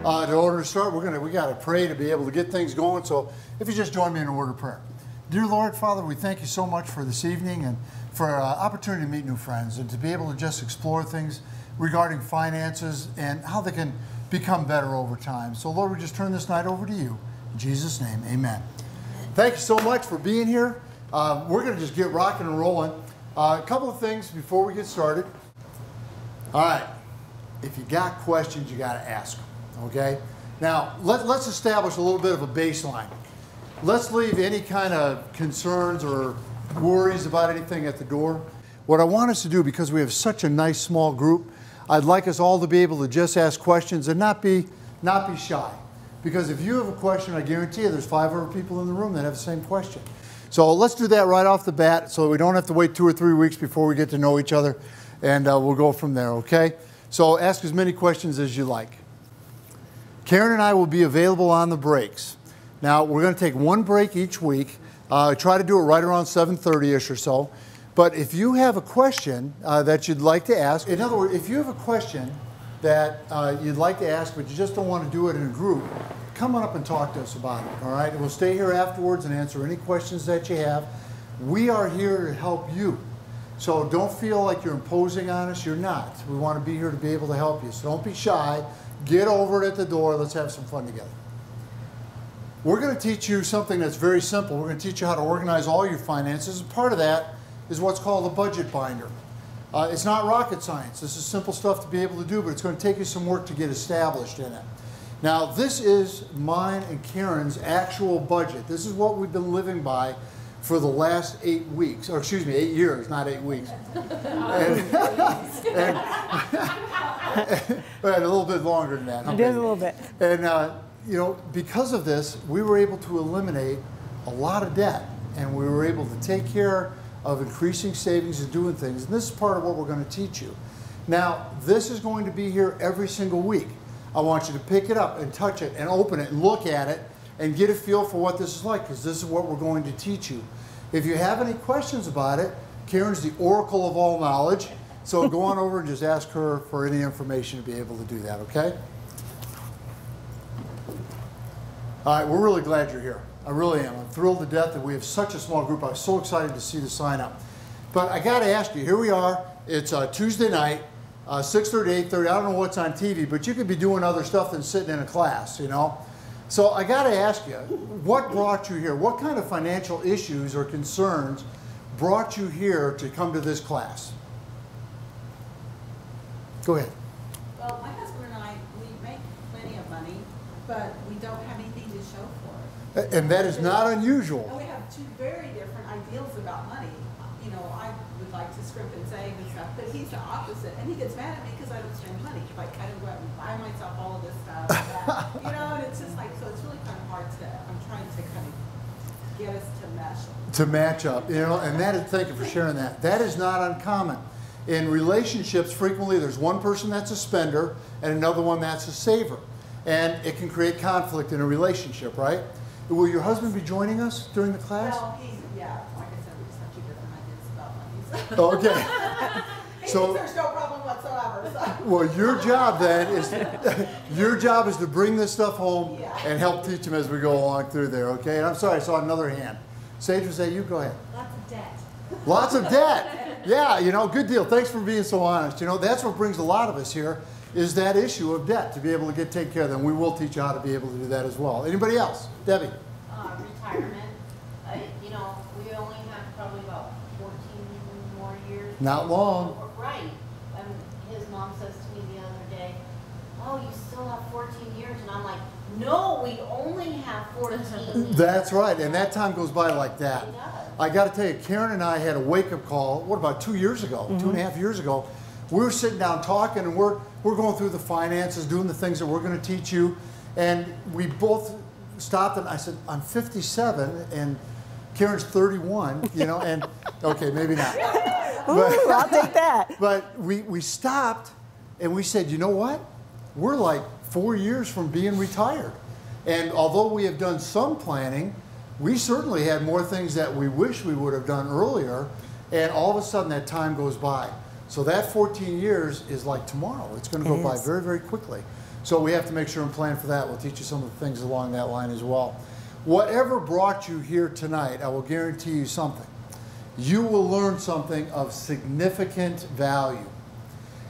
In order to start, we got to pray to be able to get things going. So if you just join me in a word of prayer. Dear Lord, Father, we thank you so much for this evening and for an opportunity to meet new friends and to be able to just explore things regarding finances and how they can become better over time. So Lord, we just turn this night over to you. In Jesus' name, amen. Thank you so much for being here. We're going to just get rocking and rolling. A couple of things before we get started. All right, if you got questions, you got to ask them, okay? Now, let's establish a little bit of a baseline. Let's leave any kind of concerns or worries about anything at the door. What I want us to do, because we have such a nice small group, I'd like us all to be able to just ask questions and not be shy. Because if you have a question, I guarantee you there's 500 people in the room that have the same question. So let's do that right off the bat so we don't have to wait 2 or 3 weeks before we get to know each other, and we'll go from there, okay? So ask as many questions as you like. Karen and I will be available on the breaks. Now, we're going to take one break each week. Try to do it right around 7:30-ish or so. But if you have a question that you'd like to ask, in other words, if you have a question that you'd like to ask but you just don't want to do it in a group, come on up and talk to us about it, all right? And we'll stay here afterwards and answer any questions that you have. We are here to help you. So don't feel like you're imposing on us. You're not. We want to be here to be able to help you. So don't be shy. Get over it at the door. Let's have some fun together. We're going to teach you something that's very simple. We're going to teach you how to organize all your finances. And part of that is what's called a budget binder. It's not rocket science. This is simple stuff to be able to do, but it's going to take you some work to get established in it. Now, this is mine and Karen's actual budget. This is what we've been living by for the last 8 weeks, or excuse me, 8 years, not 8 weeks. and a little bit longer than that. It is a little bit. And you know, because of this, we were able to eliminate a lot of debt, and we were able to take care of increasing savings and doing things. And this is part of what we're going to teach you. Now, this is going to be here every single week. I want you to pick it up and touch it and open it and look at it and get a feel for what this is like, because this is what we're going to teach you. If you have any questions about it, Karen's the oracle of all knowledge, so go on over and just ask her for any information to be able to do that, okay? All right, we're really glad you're here. I really am. I'm thrilled to death that we have such a small group. I was so excited to see the sign up. But I got to ask you, here we are. It's Tuesday night, 6:30, 8:30. I don't know what's on TV, but you could be doing other stuff than sitting in a class, you know? So I got to ask you, what brought you here? What kind of financial issues or concerns brought you here to come to this class? Go ahead. Well, my husband and I, we make plenty of money, but we don't have anything to show for it. And that is not unusual. And we have two very different ideals about money. You know, I would like to scrimp and save and stuff, but he's the opposite. And he gets mad at me because I don't spend money. Like, I don't go out and buy myself all of this stuff. And that, you know, and it's just like, so it's really kind of hard to, I'm trying to kind of get us to mesh. To match up, you know, and that is, thank you for sharing that. That is not uncommon. In relationships, frequently there's one person that's a spender and another one that's a saver. And it can create conflict in a relationship, right? Will your husband be joining us during the class? Well, yeah, like I said, we just have two different ideas about money. So. So there's no problem whatsoever. So. Well, your job then is to bring this stuff home and help teach them as we go along through there, okay? And I'm sorry, I saw another hand. Sage, was that you? Go ahead. Lots of debt. Lots of debt. Yeah, you know, good deal. Thanks for being so honest. You know, that's what brings a lot of us here, is that issue of debt, to be able to get taken care of them. We will teach you how to be able to do that as well. Anybody else? Debbie? Retirement. You know, we only have probably about 14 more years. Not long. Right. His mom says to me the other day, oh, you still have 14 years. And I'm like, no, we only have 14 years. That's right. And that time goes by like that. It does. I got to tell you, Karen and I had a wake-up call, what, about 2 years ago, 2.5 years ago. We were sitting down talking, and we're going through the finances, doing the things that we're going to teach you. And we both stopped, and I said, I'm 57, and Karen's 31, you know, and, okay, maybe not. But, ooh, I'll take that. But we stopped, and we said, you know what? We're like 4 years from being retired. And although we have done some planning, we certainly had more things that we wish we would have done earlier, and all of a sudden that time goes by. So that 14 years is like tomorrow. It's going to go by very, very quickly. So we have to make sure and plan for that. We'll teach you some of the things along that line as well. Whatever brought you here tonight, I will guarantee you something. You will learn something of significant value.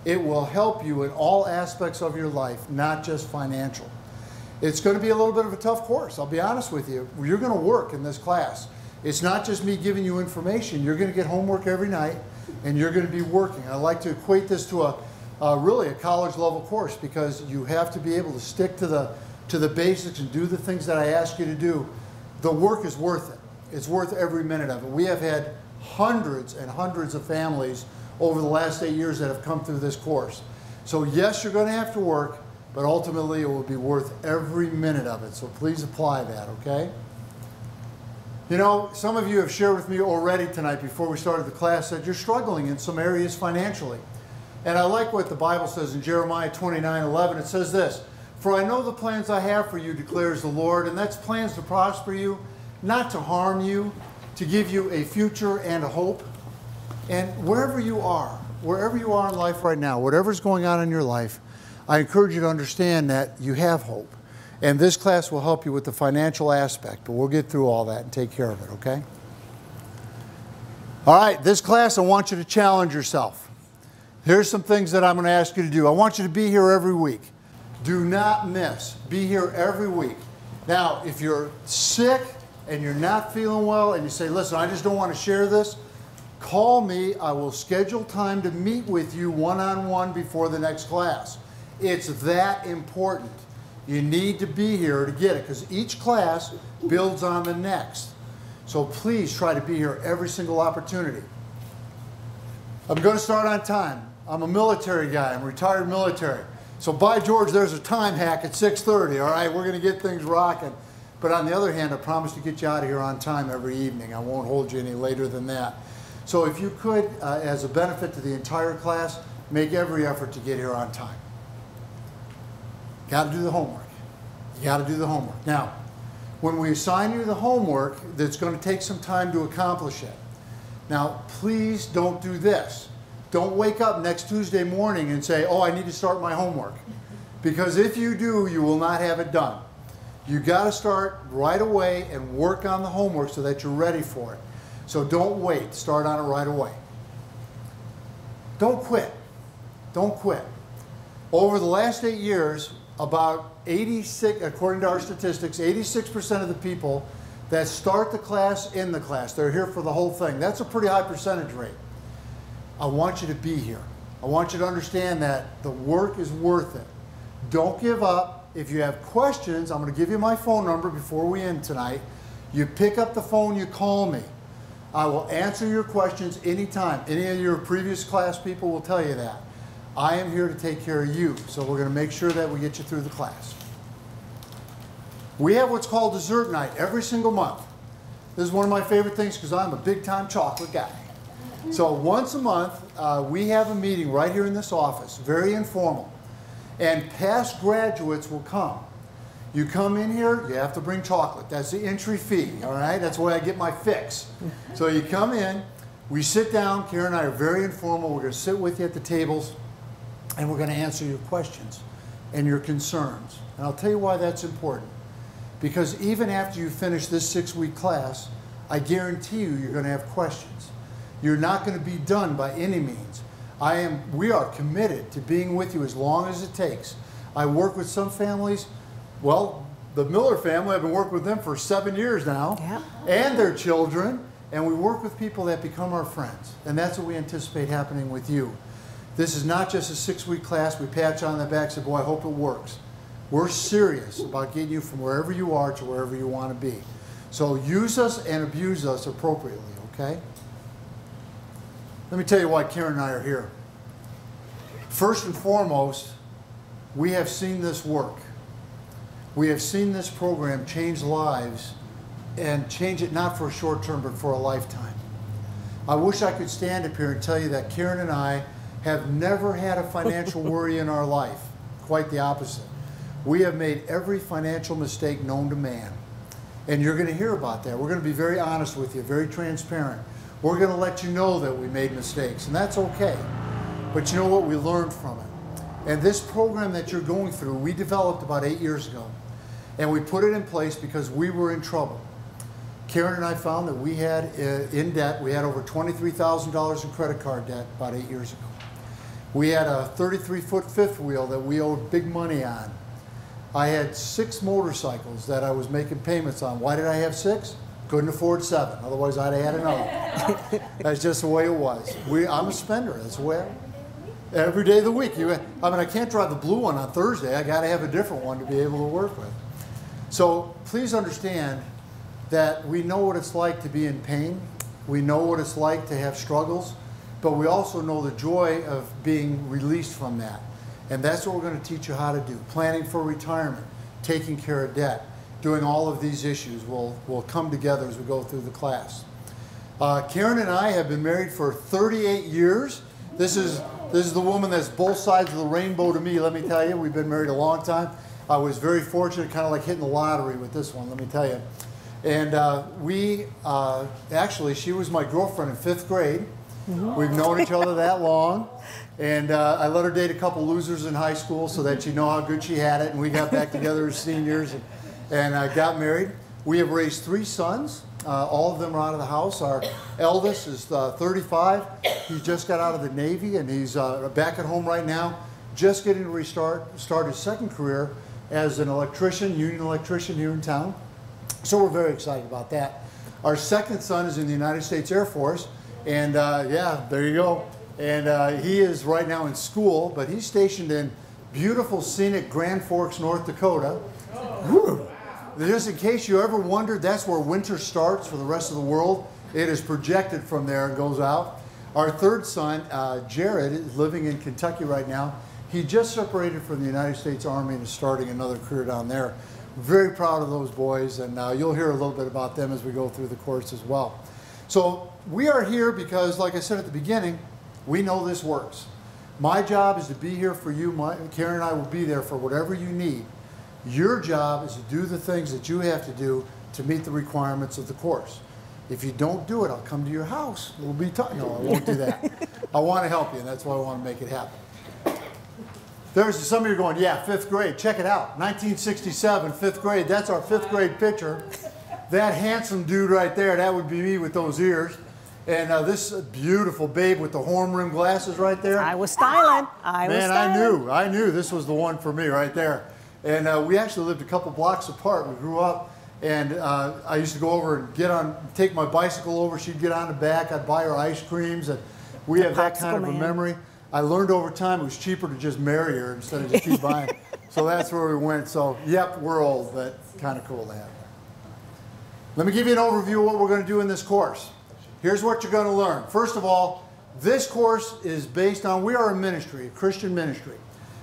It will help you in all aspects of your life, not just financial. It's going to be a little bit of a tough course, I'll be honest with you. You're going to work in this class. It's not just me giving you information. You're going to get homework every night, and you're going to be working. I like to equate this to really a college level course, because you have to be able to stick to the basics and do the things that I ask you to do. The work is worth it. It's worth every minute of it. We have had hundreds and hundreds of families over the last 8 years that have come through this course. So yes, you're going to have to work, but ultimately it will be worth every minute of it. So please apply that, okay? You know, some of you have shared with me already tonight before we started the class that you're struggling in some areas financially. And I like what the Bible says in Jeremiah 29:11. It says this, "For I know the plans I have for you, declares the Lord," and that's plans to prosper you, not to harm you, to give you a future and a hope. And wherever you are in life right now, whatever's going on in your life, I encourage you to understand that you have hope. And this class will help you with the financial aspect, but we'll get through all that and take care of it, okay? All right, this class, I want you to challenge yourself. Here's some things that I'm going to ask you to do. I want you to be here every week. Do not miss. Be here every week. Now, if you're sick and you're not feeling well and you say, listen, I just don't want to share this, call me. I will schedule time to meet with you one-on-one before the next class. It's that important. You need to be here to get it, because each class builds on the next. So please try to be here every single opportunity. I'm going to start on time. I'm a military guy. I'm retired military. So by George, there's a time hack at 6:30, all right? We're going to get things rocking. But on the other hand, I promise to get you out of here on time every evening. I won't hold you any later than that. So if you could, as a benefit to the entire class, make every effort to get here on time. Got to do the homework. You got to do the homework. Now, when we assign you the homework, that's going to take some time to accomplish it. Now, please don't do this. Don't wake up next Tuesday morning and say, oh, I need to start my homework. Because if you do, you will not have it done. You got to start right away and work on the homework so that you're ready for it. So don't wait. Start on it right away. Don't quit. Don't quit. Over the last 8 years, about 86, according to our statistics, 86% of the people that start the class in the class, they're here for the whole thing. That's a pretty high percentage rate. I want you to be here. I want you to understand that the work is worth it. Don't give up. If you have questions, I'm going to give you my phone number before we end tonight. You pick up the phone, you call me. I will answer your questions anytime. Any of your previous class people will tell you that. I am here to take care of you, so we're going to make sure that we get you through the class. We have what's called dessert night every single month. This is one of my favorite things because I'm a big-time chocolate guy. So once a month, we have a meeting right here in this office, very informal. And past graduates will come. You come in here, you have to bring chocolate. That's the entry fee, all right? That's where I get my fix. So you come in, we sit down. Karen and I are very informal. We're going to sit with you at the tables, and we're going to answer your questions and your concerns. And I'll tell you why that's important. Because even after you finish this 6-week class, I guarantee you you're going to have questions. You're not going to be done by any means. We are committed to being with you as long as it takes. I work with some families. Well, the Miller family, I've been working with them for 7 years now, yeah, and their children, and we work with people that become our friends, and that's what we anticipate happening with you. This is not just a 6-week class. We pat you on the back and say, boy, I hope it works. We're serious about getting you from wherever you are to wherever you want to be. So use us and abuse us appropriately, okay? Let me tell you why Karen and I are here. First and foremost, we have seen this work. We have seen this program change lives, and change it not for a short term, but for a lifetime. I wish I could stand up here and tell you that Karen and I have never had a financial worry in our life. Quite the opposite. We have made every financial mistake known to man. And you're going to hear about that. We're going to be very honest with you, very transparent. We're going to let you know that we made mistakes, and that's okay. But you know what? We learned from it. And this program that you're going through, we developed about 8 years ago. And we put it in place because we were in trouble. Karen and I found that we had in debt, we had over $23,000 in credit card debt about 8 years ago. We had a 33-foot fifth wheel that we owed big money on. I had 6 motorcycles that I was making payments on. Why did I have 6? Couldn't afford 7. Otherwise, I'd have had another. That's just the way it was. I'm a spender. That's the way. Every day of the week. I can't drive the blue one on Thursday. I got to have a different one to be able to work with. So please understand that we know what it's like to be in pain. We know what it's like to have struggles. But we also know the joy of being released from that. And that's what we're going to teach you how to do. Planning for retirement, taking care of debt, doing all of these issues will come together as we go through the class. Karen and I have been married for 38 years. This is the woman that's both sides of the rainbow to me, let me tell you. We've been married a long time. I was very fortunate, kind of like hitting the lottery with this one, let me tell you. And actually, she was my girlfriend in 5th grade. We've known each other that long. And I let her date a couple losers in high school so that she'd know how good she had it. And we got back together as seniors and got married. We have raised 3 sons. All of them are out of the house. Our eldest is 35. He just got out of the Navy and he's back at home right now, just getting to start his 2nd career as an electrician, union electrician here in town. So we're very excited about that. Our 2nd son is in the United States Air Force. And yeah, there you go. And he is right now in school, but he's stationed in beautiful, scenic Grand Forks, North Dakota. Whew. Just in case you ever wondered, that's where winter starts for the rest of the world. It is projected from there and goes out. Our 3rd son, Jared, is living in Kentucky right now. He just separated from the United States Army and is starting another career down there. Very proud of those boys, and you'll hear a little bit about them as we go through the course as well. So we are here because, like I said at the beginning, we know this works. My job is to be here for you. Karen and I will be there for whatever you need. Your job is to do the things that you have to do to meet the requirements of the course. If you don't do it, I'll come to your house. We'll be talking. No, I won't do that. I want to help you, and that's why I want to make it happen. There's some of you going, yeah, 5th grade. Check it out. 1967, 5th grade. That's our 5th grade picture. That handsome dude right there, that would be me with those ears. And this beautiful babe with the horn-rimmed glasses right there. I was styling. I knew this was the one for me right there. And we actually lived a couple blocks apart. We grew up, and I used to go over and take my bicycle over. She'd get on the back. I'd buy her ice creams, and we have that kind of a memory. I learned over time it was cheaper to just marry her instead of just keep buying. So that's where we went. So, yep, we're old, but kind of cool to have. Let me give you an overview of what we're going to do in this course. Here's what you're going to learn. First of all, this course is based on, we are a ministry, a Christian ministry.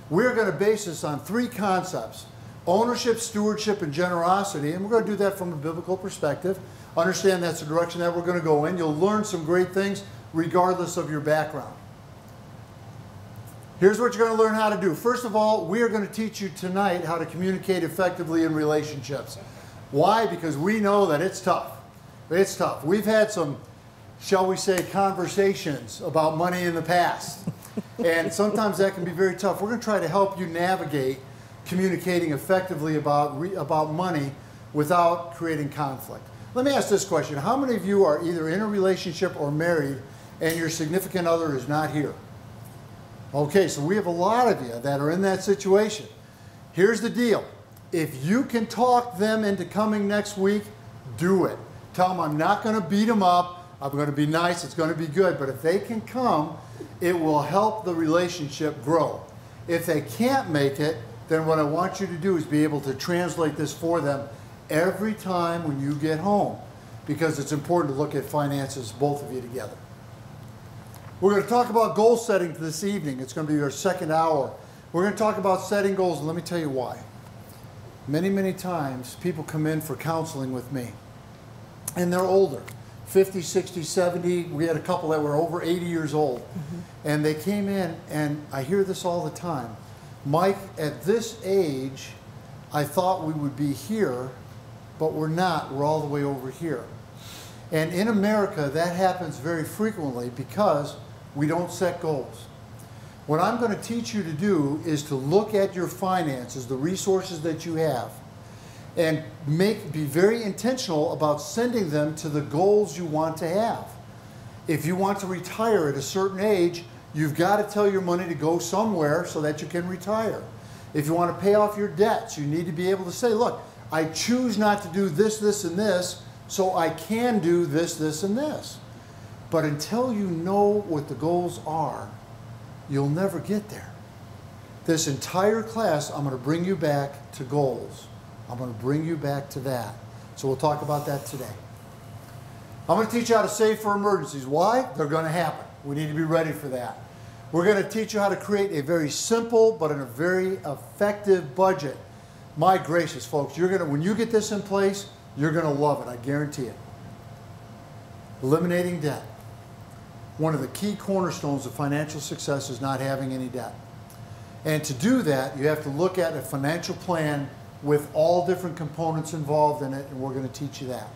We're going to base this on 3 concepts: ownership, stewardship, and generosity. And we're going to do that from a biblical perspective. Understand that's the direction that we're going to go in. You'll learn some great things regardless of your background. Here's what you're going to learn how to do. First of all, we are going to teach you tonight how to communicate effectively in relationships. Why? Because we know that it's tough. It's tough. We've had some, shall we say, conversations about money in the past. And sometimes that can be very tough. We're going to try to help you navigate communicating effectively about money without creating conflict. Let me ask this question. How many of you are either in a relationship or married and your significant other is not here? Okay, so we have a lot of you that are in that situation. Here's the deal. If you can talk them into coming next week, do it. Tell them I'm not going to beat them up. I'm going to be nice. It's going to be good. But if they can come, it will help the relationship grow. If they can't make it, then what I want you to do is be able to translate this for them every time when you get home, because it's important to look at finances, both of you together. We're going to talk about goal setting this evening. It's going to be our 2nd hour. We're going to talk about setting goals, and let me tell you why. Many, many times people come in for counseling with me, and they're older, 50, 60, 70. We had a couple that were over 80 years old, and they came in, and I hear this all the time. Mike, at this age, I thought we would be here, but we're not. We're all the way over here. And in America, that happens very frequently because we don't set goals. What I'm going to teach you to do is to look at your finances, the resources that you have, and be very intentional about sending them to the goals you want to have. If you want to retire at a certain age, you've got to tell your money to go somewhere so that you can retire. If you want to pay off your debts, you need to be able to say, look, I choose not to do this, this, and this, so I can do this, this, and this. But until you know what the goals are, you'll never get there. This entire class, I'm going to bring you back to goals. I'm going to bring you back to that. So we'll talk about that today. I'm going to teach you how to save for emergencies. Why? They're going to happen. We need to be ready for that. We're going to teach you how to create a very simple but in a very effective budget. My gracious, folks, when you get this in place, you're going to love it. I guarantee it. Eliminating debt. One of the key cornerstones of financial success is not having any debt. And to do that, you have to look at a financial plan with all different components involved in it, and we're going to teach you that.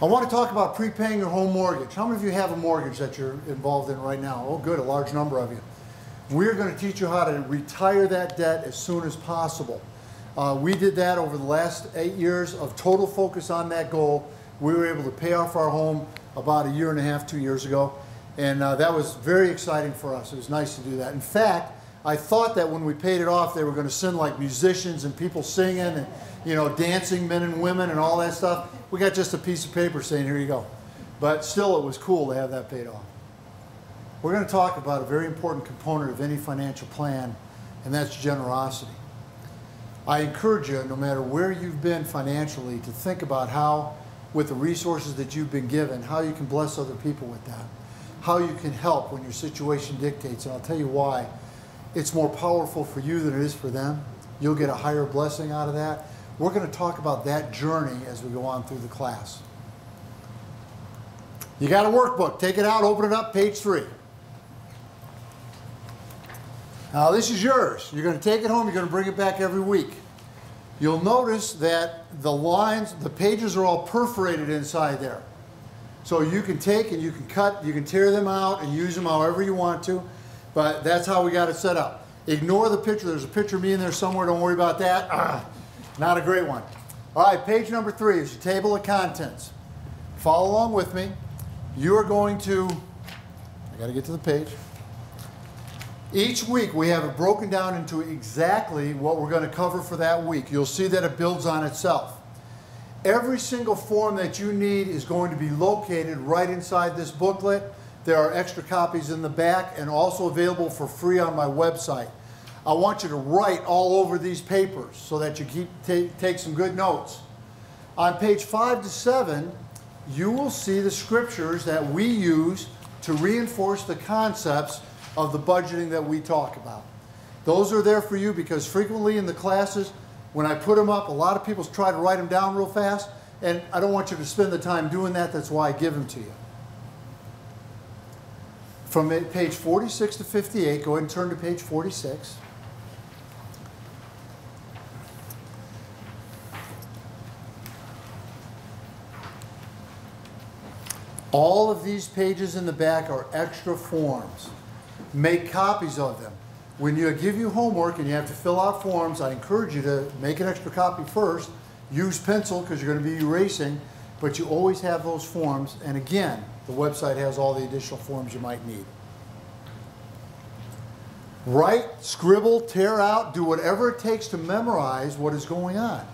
I want to talk about prepaying your home mortgage. How many of you have a mortgage that you're involved in right now? Oh, good, a large number of you. We're going to teach you how to retire that debt as soon as possible. We did that over the last 8 years of total focus on that goal. We were able to pay off our home about 1.5 years, 2 years ago, and that was very exciting for us. It was nice to do that. In fact, I thought that when we paid it off, they were going to send like musicians and people singing and, you know, dancing men and women and all that stuff. We got just a piece of paper saying, here you go. But still, it was cool to have that paid off. We're going to talk about a very important component of any financial plan, and that's generosity. I encourage you, no matter where you've been financially, to think about how, with the resources that you've been given, how you can bless other people with that, how you can help when your situation dictates, and I'll tell you why. It's more powerful for you than it is for them. You'll get a higher blessing out of that. We're going to talk about that journey as we go on through the class. You got a workbook. Take it out, open it up, page 3. Now this is yours. You're going to take it home. You're going to bring it back every week. You'll notice that the lines, the pages are all perforated inside there. So you can take and you can cut, you can tear them out and use them however you want to. But that's how we got it set up. Ignore the picture. There's a picture of me in there somewhere. Don't worry about that. Not a great one. All right, page number 3 is your table of contents. Follow along with me. You are going to, I got to get to the page. Each week we have it broken down into exactly what we're going to cover for that week. You'll see that it builds on itself. Every single form that you need is going to be located right inside this booklet. There are extra copies in the back and also available for free on my website. I want you to write all over these papers so that you take some good notes. On page 5 to 7, you will see the scriptures that we use to reinforce the concepts of the budgeting that we talk about. Those are there for you because frequently in the classes, when I put them up, a lot of people try to write them down real fast, and I don't want you to spend the time doing that. That's why I give them to you. From page 46 to 58, go ahead and turn to page 46. All of these pages in the back are extra forms. Make copies of them. When you give you homework and you have to fill out forms, I encourage you to make an extra copy first. Use pencil because you're going to be erasing, but you always have those forms. And again, the website has all the additional forms you might need. Write, scribble, tear out, do whatever it takes to memorize what is going on,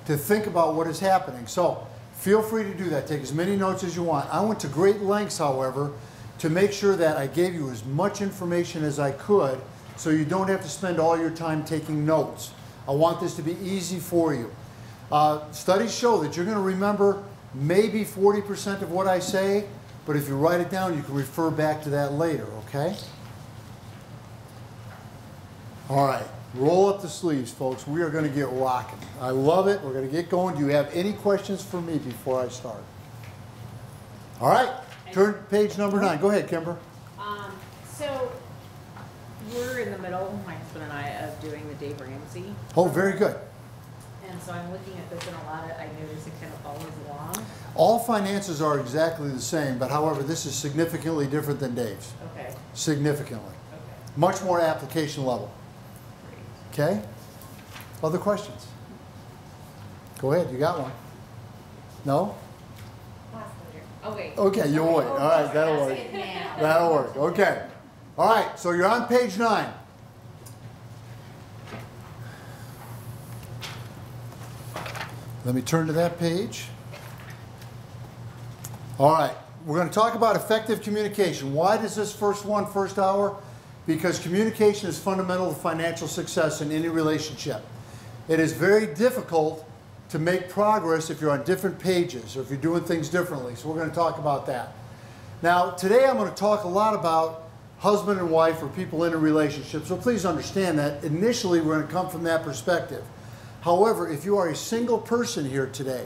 to think about what is happening. So feel free to do that. Take as many notes as you want. I went to great lengths, however, to make sure that I gave you as much information as I could so you don't have to spend all your time taking notes. I want this to be easy for you. Studies show that you're going to remember maybe 40% of what I say, but if you write it down, you can refer back to that later, okay? All right, roll up the sleeves, folks. We are going to get rocking. I love it. We're going to get going. Do you have any questions for me before I start? All right, turn to page number 9. Go ahead, Kimber. So we're in the middle, my husband and I, of doing the Dave Ramsey. Oh, very good. And and so I'm looking at this and a lot of, I notice it kind of follows along. All finances are exactly the same, but however, this is significantly different than Dave's. Okay, Significantly. okay, Much more application level. great. Okay? Other questions? Go ahead, you got one. No? Oh, wait. Okay, you'll wait. All right, that'll work. Ask it now. That'll work. Okay. All right, so you're on page 9. Let me turn to that page. All right, we're going to talk about effective communication. Why does this first hour? Because communication is fundamental to financial success in any relationship. It is very difficult to make progress if you're on different pages or if you're doing things differently. So we're going to talk about that. Now, today I'm going to talk a lot about husband and wife or people in a relationship. So please understand that initially we're going to come from that perspective. However, if you are a single person here today,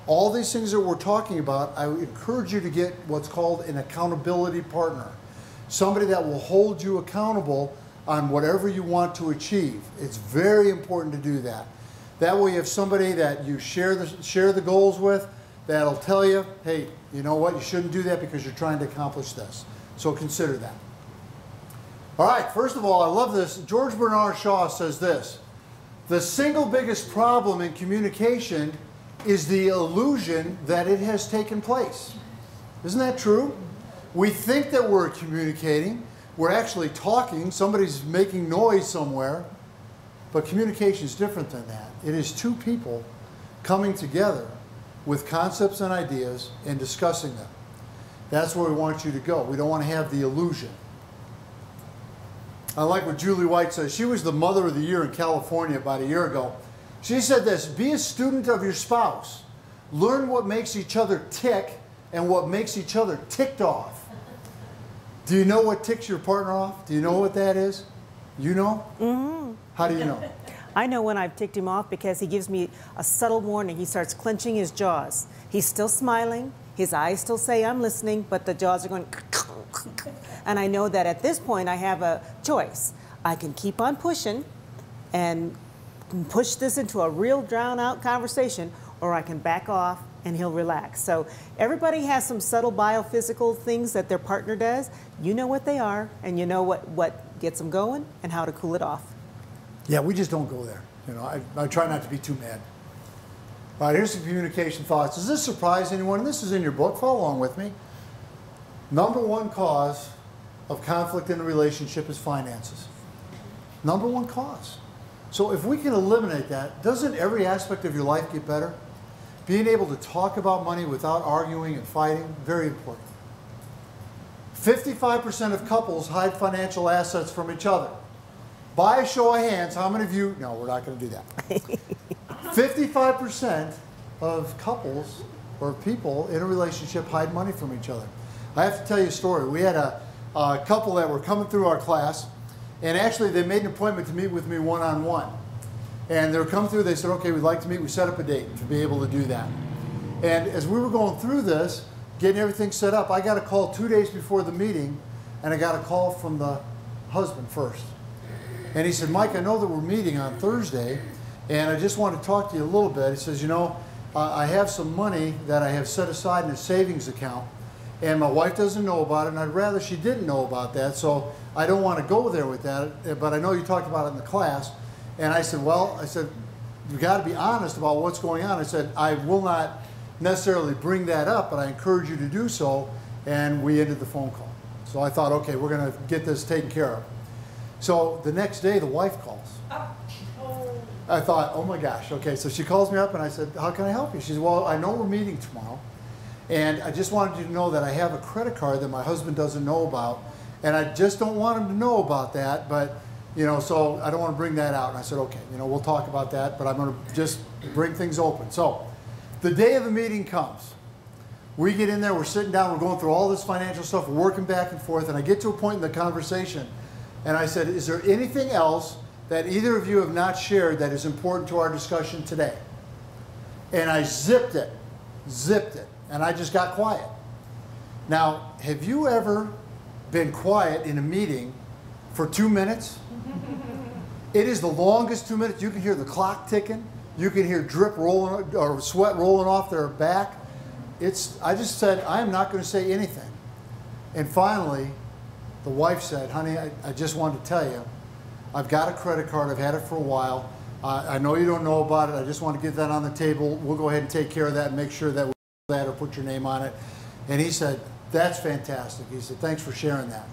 all these things that we're talking about, I would encourage you to get what's called an accountability partner. Somebody that will hold you accountable on whatever you want to achieve. It's very important to do that. That way you have somebody that you share the goals with that'll tell you, hey, you know what, you shouldn't do that because you're trying to accomplish this. So consider that. All right, first of all, I love this. George Bernard Shaw says this: the single biggest problem in communication is the illusion that it has taken place. Isn't that true? We think that we're communicating. We're actually talking. Somebody's making noise somewhere. But communication is different than that. It is two people coming together with concepts and ideas and discussing them. That's where we want you to go. We don't want to have the illusion. I like what Julie White says. She was the Mother of the Year in California about a year ago. She said this: be a student of your spouse. Learn what makes each other tick and what makes each other ticked off. Do you know what ticks your partner off? Do you know what that is? You know? Mm-hmm. How do you know? I know when I've ticked him off because he gives me a subtle warning. He starts clenching his jaws. He's still smiling. His eyes still say, I'm listening, but the jaws are going, and I know that at this point I have a choice. I can keep on pushing and push this into a real drown-out conversation, or I can back off and he'll relax. So everybody has some subtle biophysical things that their partner does. You know what they are, and you know what gets them going and how to cool it off. Yeah, we just don't go there. You know, I try not to be too mad. All right, here's some communication thoughts. Does this surprise anyone? And this is in your book. Follow along with me. Number one cause of conflict in a relationship is finances. Number one cause. So if we can eliminate that, doesn't every aspect of your life get better? Being able to talk about money without arguing and fighting, very important. 55% of couples hide financial assets from each other. By a show of hands, how many of you, no, we're not going to do that. 55% of couples or people in a relationship hide money from each other. I have to tell you a story. We had a couple that were coming through our class, and actually they made an appointment to meet with me one-on-one. And they were coming through, they said, okay, we'd like to meet. We set up a date to be able to do that. And as we were going through this, getting everything set up, I got a call 2 days before the meeting, and I got a call from the husband first. And he said, Mike, I know that we're meeting on Thursday, and I just want to talk to you a little bit. He says, you know, I have some money that I have set aside in a savings account, and my wife doesn't know about it, and I'd rather she didn't know about that, so I don't want to go there with that, but I know you talked about it in the class. And I said, well, you've got to be honest about what's going on. I said, I will not necessarily bring that up, but I encourage you to do so, and we ended the phone call. So I thought, okay, we're going to get this taken care of. So the next day, the wife calls. I thought, oh my gosh, okay. So she calls me up, and I said, how can I help you? She said, well, I know we're meeting tomorrow, and I just wanted you to know that I have a credit card that my husband doesn't know about, and I just don't want him to know about that, but you know, so I don't want to bring that out. And I said, okay, you know, we'll talk about that, but I'm going to just bring things open. So the day of the meeting comes. We get in there, we're sitting down, we're going through all this financial stuff, we're working back and forth, and I get to a point in the conversation, and I said, is there anything else that either of you have not shared that is important to our discussion today? And I zipped it, and I just got quiet. Now, have you ever been quiet in a meeting for 2 minutes? It is the longest 2 minutes. You can hear the clock ticking. You can hear drip rolling or sweat rolling off their back. I just said, I am not going to say anything. And finally, the wife said, honey, I just wanted to tell you, I've got a credit card. I've had it for a while. I know you don't know about it. I just want to get that on the table. We'll go ahead and take care of that and make sure that we do that or put your name on it. And he said, that's fantastic. He said, thanks for sharing that.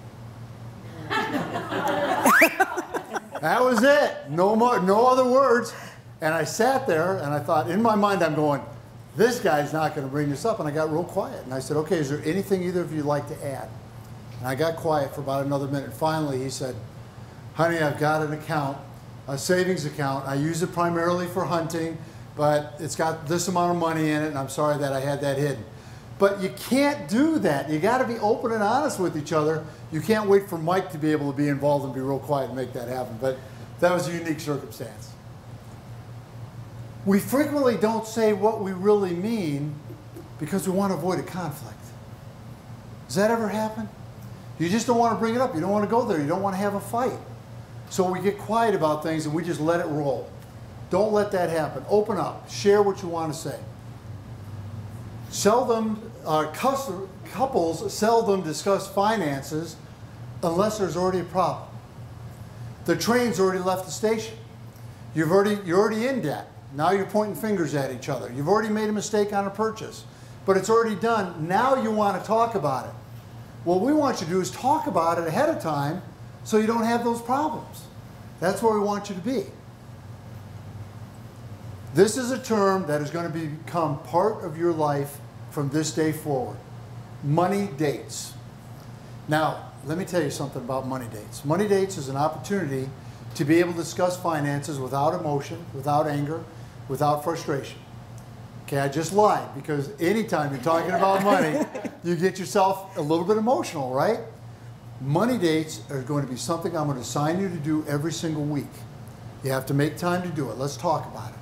That was it. No more, no other words. And I sat there and I thought, in my mind, I'm going, this guy's not going to bring this up. And I got real quiet. And I said, okay, is there anything either of you like to add? And I got quiet for about another minute. Finally, he said, honey, I've got an account, a savings account. I use it primarily for hunting, but it's got this amount of money in it, and I'm sorry that I had that hidden. But you can't do that. You got to be open and honest with each other. You can't wait for Mike to be able to be involved and be real quiet and make that happen. But that was a unique circumstance. We frequently don't say what we really mean because we want to avoid a conflict. Does that ever happen? You just don't want to bring it up. You don't want to go there. You don't want to have a fight. So we get quiet about things and we just let it roll. Don't let that happen. Open up. Share what you want to say. Couples seldom discuss finances unless there's already a problem. The train's already left the station. You're already in debt. Now you're pointing fingers at each other. You've already made a mistake on a purchase, but it's already done. Now you want to talk about it. What we want you to do is talk about it ahead of time so you don't have those problems. That's where we want you to be. This is a term that is going to become part of your life from this day forward. Money dates. Now, let me tell you something about money dates. Money dates is an opportunity to be able to discuss finances without emotion, without anger, without frustration. Okay, I just lied because anytime you're talking about money, you get yourself a little bit emotional, right? Money dates are going to be something I'm going to assign you to do every single week. You have to make time to do it. Let's talk about it.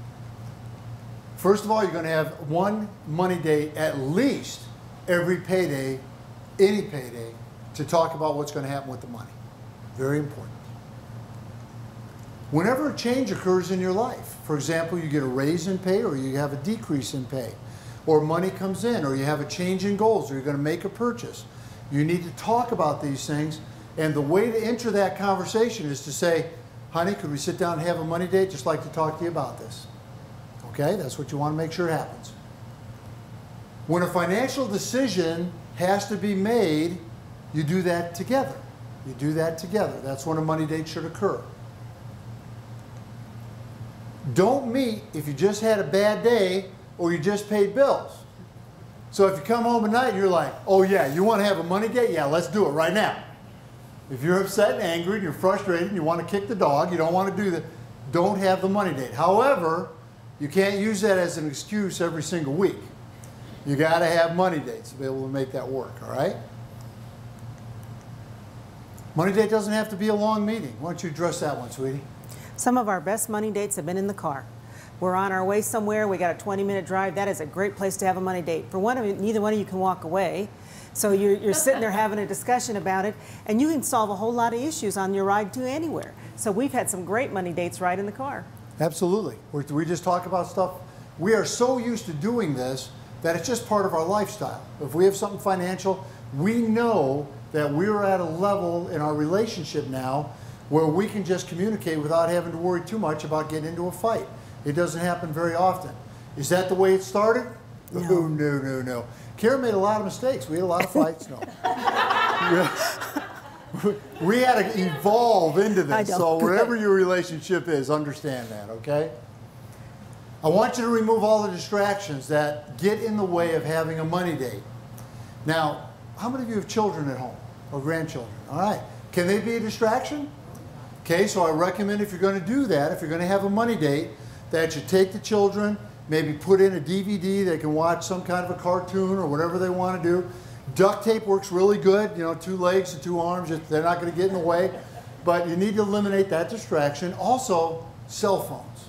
First of all, you're going to have one money date at least every payday, any payday, to talk about what's going to happen with the money. Very important. Whenever a change occurs in your life, for example, you get a raise in pay or you have a decrease in pay, or money comes in, or you have a change in goals, or you're going to make a purchase, you need to talk about these things. And the way to enter that conversation is to say, honey, could we sit down and have a money date? Just like to talk to you about this. Okay, that's what you want to make sure happens. When a financial decision has to be made, you do that together. You do that together. That's when a money date should occur. Don't meet if you just had a bad day or you just paid bills. So if you come home at night and you're like, oh yeah, you want to have a money date? Yeah, let's do it right now. If you're upset and angry and you're frustrated and you want to kick the dog, you don't want to do that, don't have the money date. However, you can't use that as an excuse every single week. You got to have money dates to be able to make that work, all right? Money date doesn't have to be a long meeting. Why don't you address that one, sweetie? Some of our best money dates have been in the car. We're on our way somewhere, we got a 20-minute drive. That is a great place to have a money date. For one of you, neither one of you can walk away. So you're sitting there having a discussion about it, and you can solve a whole lot of issues on your ride to anywhere. So we've had some great money dates right in the car. Absolutely. We just talk about stuff. We are so used to doing this that it's just part of our lifestyle. If we have something financial, we know that we're at a level in our relationship now where we can just communicate without having to worry too much about getting into a fight. It doesn't happen very often. Is that the way it started? No. Oh, no. Karen made a lot of mistakes. We had a lot of fights. No. We had to evolve into this. So wherever your relationship is, understand that, okay? I want you to remove all the distractions that get in the way of having a money date. Now, how many of you have children at home or grandchildren? All right. Can they be a distraction? Okay, so I recommend if you're going to do that, if you're going to have a money date, that you take the children, maybe put in a DVD, they can watch some kind of a cartoon or whatever they want to do. Duct tape works really good, you know, 2 legs and 2 arms, they're not going to get in the way. But you need to eliminate that distraction. Also, cell phones.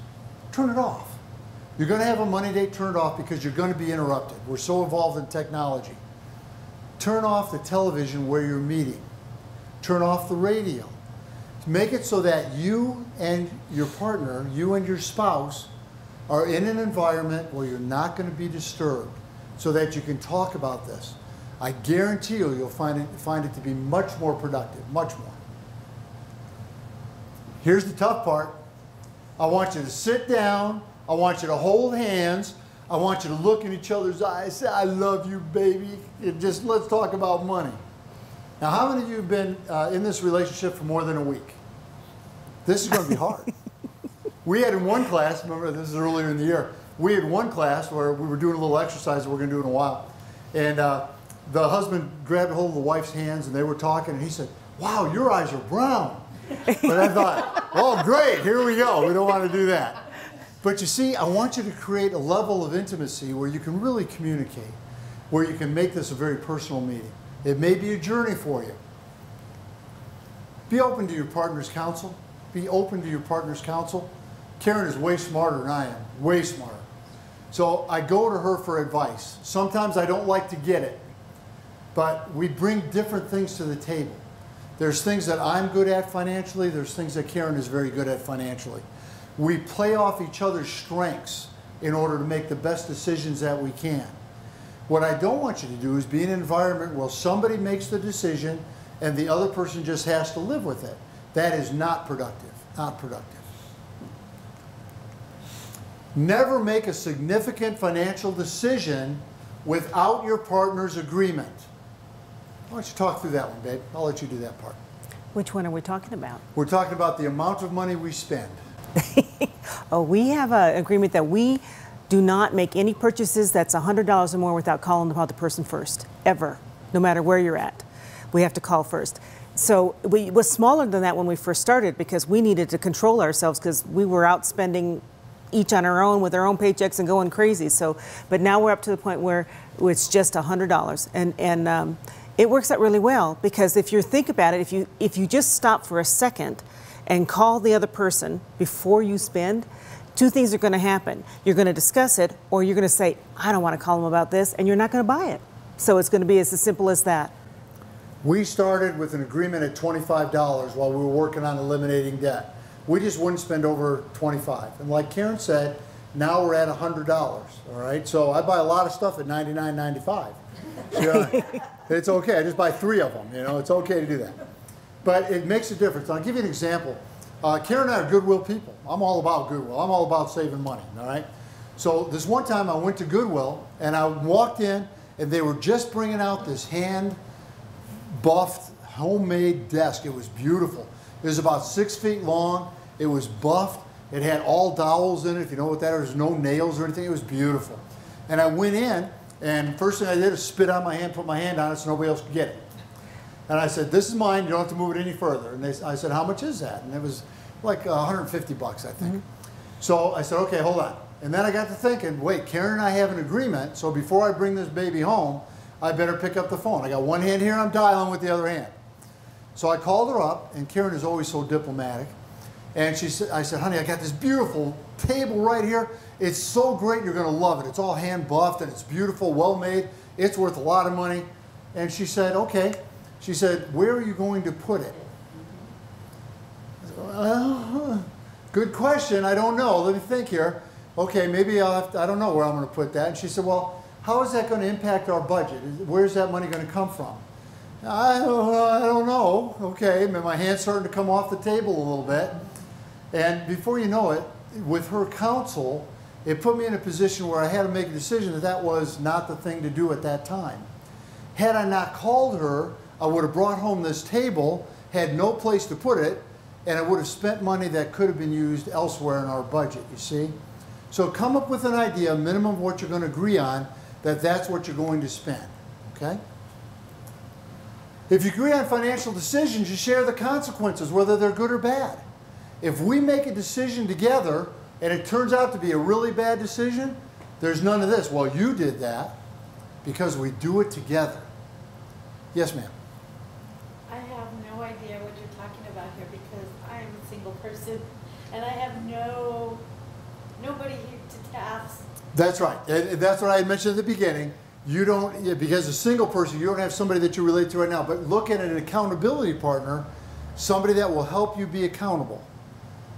Turn it off. You're going to have a money date, turn it off because you're going to be interrupted. We're so involved in technology. Turn off the television where you're meeting. Turn off the radio. Make it so that you and your partner, you and your spouse, are in an environment where you're not going to be disturbed so that you can talk about this, I guarantee you'll find it to be much more productive, much more. Here's the tough part. I want you to sit down. I want you to hold hands. I want you to look in each other's eyes, say, I love you, baby. Just let's talk about money. Now, how many of you have been in this relationship for more than a week? This is going to be hard. We had in one class, remember this is earlier in the year, we had one class where we were doing a little exercise that we're going to do in a while. And the husband grabbed a hold of the wife's hands and they were talking and he said, wow, your eyes are brown. But I thought, oh, great, here we go. We don't want to do that. But you see, I want you to create a level of intimacy where you can really communicate, where you can make this a very personal meeting. It may be a journey for you. Be open to your partner's counsel. Be open to your partner's counsel. Karen is way smarter than I am, way smarter. So I go to her for advice. Sometimes I don't like to get it, but we bring different things to the table. There's things that I'm good at financially. There's things that Karen is very good at financially. We play off each other's strengths in order to make the best decisions that we can. What I don't want you to do is be in an environment where somebody makes the decision and the other person just has to live with it. That is not productive, not productive. Never make a significant financial decision without your partner's agreement. Why don't you talk through that one, babe? I'll let you do that part. Which one are we talking about? We're talking about the amount of money we spend. Oh, we have an agreement that we do not make any purchases that's $100 or more without calling about the person first, ever, no matter where you're at. We have to call first. So it was smaller than that when we first started because we needed to control ourselves because we were out spending each on our own with our own paychecks and going crazy. So, but now we're up to the point where it's just $100, and it works out really well because if you think about it, if you just stop for a second and call the other person before you spend, two things are going to happen. You're going to discuss it, or you're going to say, I don't want to call them about this, and you're not going to buy it. So it's going to be as simple as that. We started with an agreement at $25 while we were working on eliminating debt. We just wouldn't spend over $25. And like Karen said, now we're at $100, all right? So I buy a lot of stuff at $99.95. Yeah, it's okay. I just buy 3 of them, you know. It's okay to do that. But it makes a difference. I'll give you an example. Karen and I are goodwill people. I'm all about goodwill. I'm all about saving money, all right? So this one time I went to Goodwill and I walked in and they were just bringing out this hand-buffed homemade desk. It was beautiful. It was about 6 feet long. It was buffed. It had all dowels in it, if you know what that is. There's no nails or anything. It was beautiful. And I went in, and first thing I did is spit on my hand, put my hand on it so nobody else could get it. And I said, this is mine. You don't have to move it any further. And I said, how much is that? And it was like 150 bucks, I think. So I said, okay, hold on. And then I got to thinking, wait, Karen and I have an agreement, so before I bring this baby home, I better pick up the phone. I got one hand here, I'm dialing with the other hand. So I called her up, and Karen is always so diplomatic. And I said, honey, I got this beautiful table right here. It's so great, you're going to love it. It's all hand buffed, and it's beautiful, well made. It's worth a lot of money. And she said, okay. She said, where are you going to put it? I said, well, good question. I don't know. Let me think here. Okay, maybe I don't know where I'm going to put that. And she said, well, how is that going to impact our budget? Where's that money going to come from? I don't know. Okay, my hand's starting to come off the table a little bit. And before you know it, with her counsel, it put me in a position where I had to make a decision that that was not the thing to do at that time. Had I not called her, I would have brought home this table, had no place to put it, and I would have spent money that could have been used elsewhere in our budget, you see? So come up with an idea, a minimum of what you're going to agree on, that's what you're going to spend, okay? If you agree on financial decisions, you share the consequences, whether they're good or bad. If we make a decision together and it turns out to be a really bad decision, there's none of this. Well, you did that, because we do it together. Yes, ma'am. I have no idea what you're talking about here because I'm a single person and I have nobody here to task. That's right. And that's what I had mentioned at the beginning. You don't, because a single person, you don't have somebody that you relate to right now, but look at an accountability partner, somebody that will help you be accountable.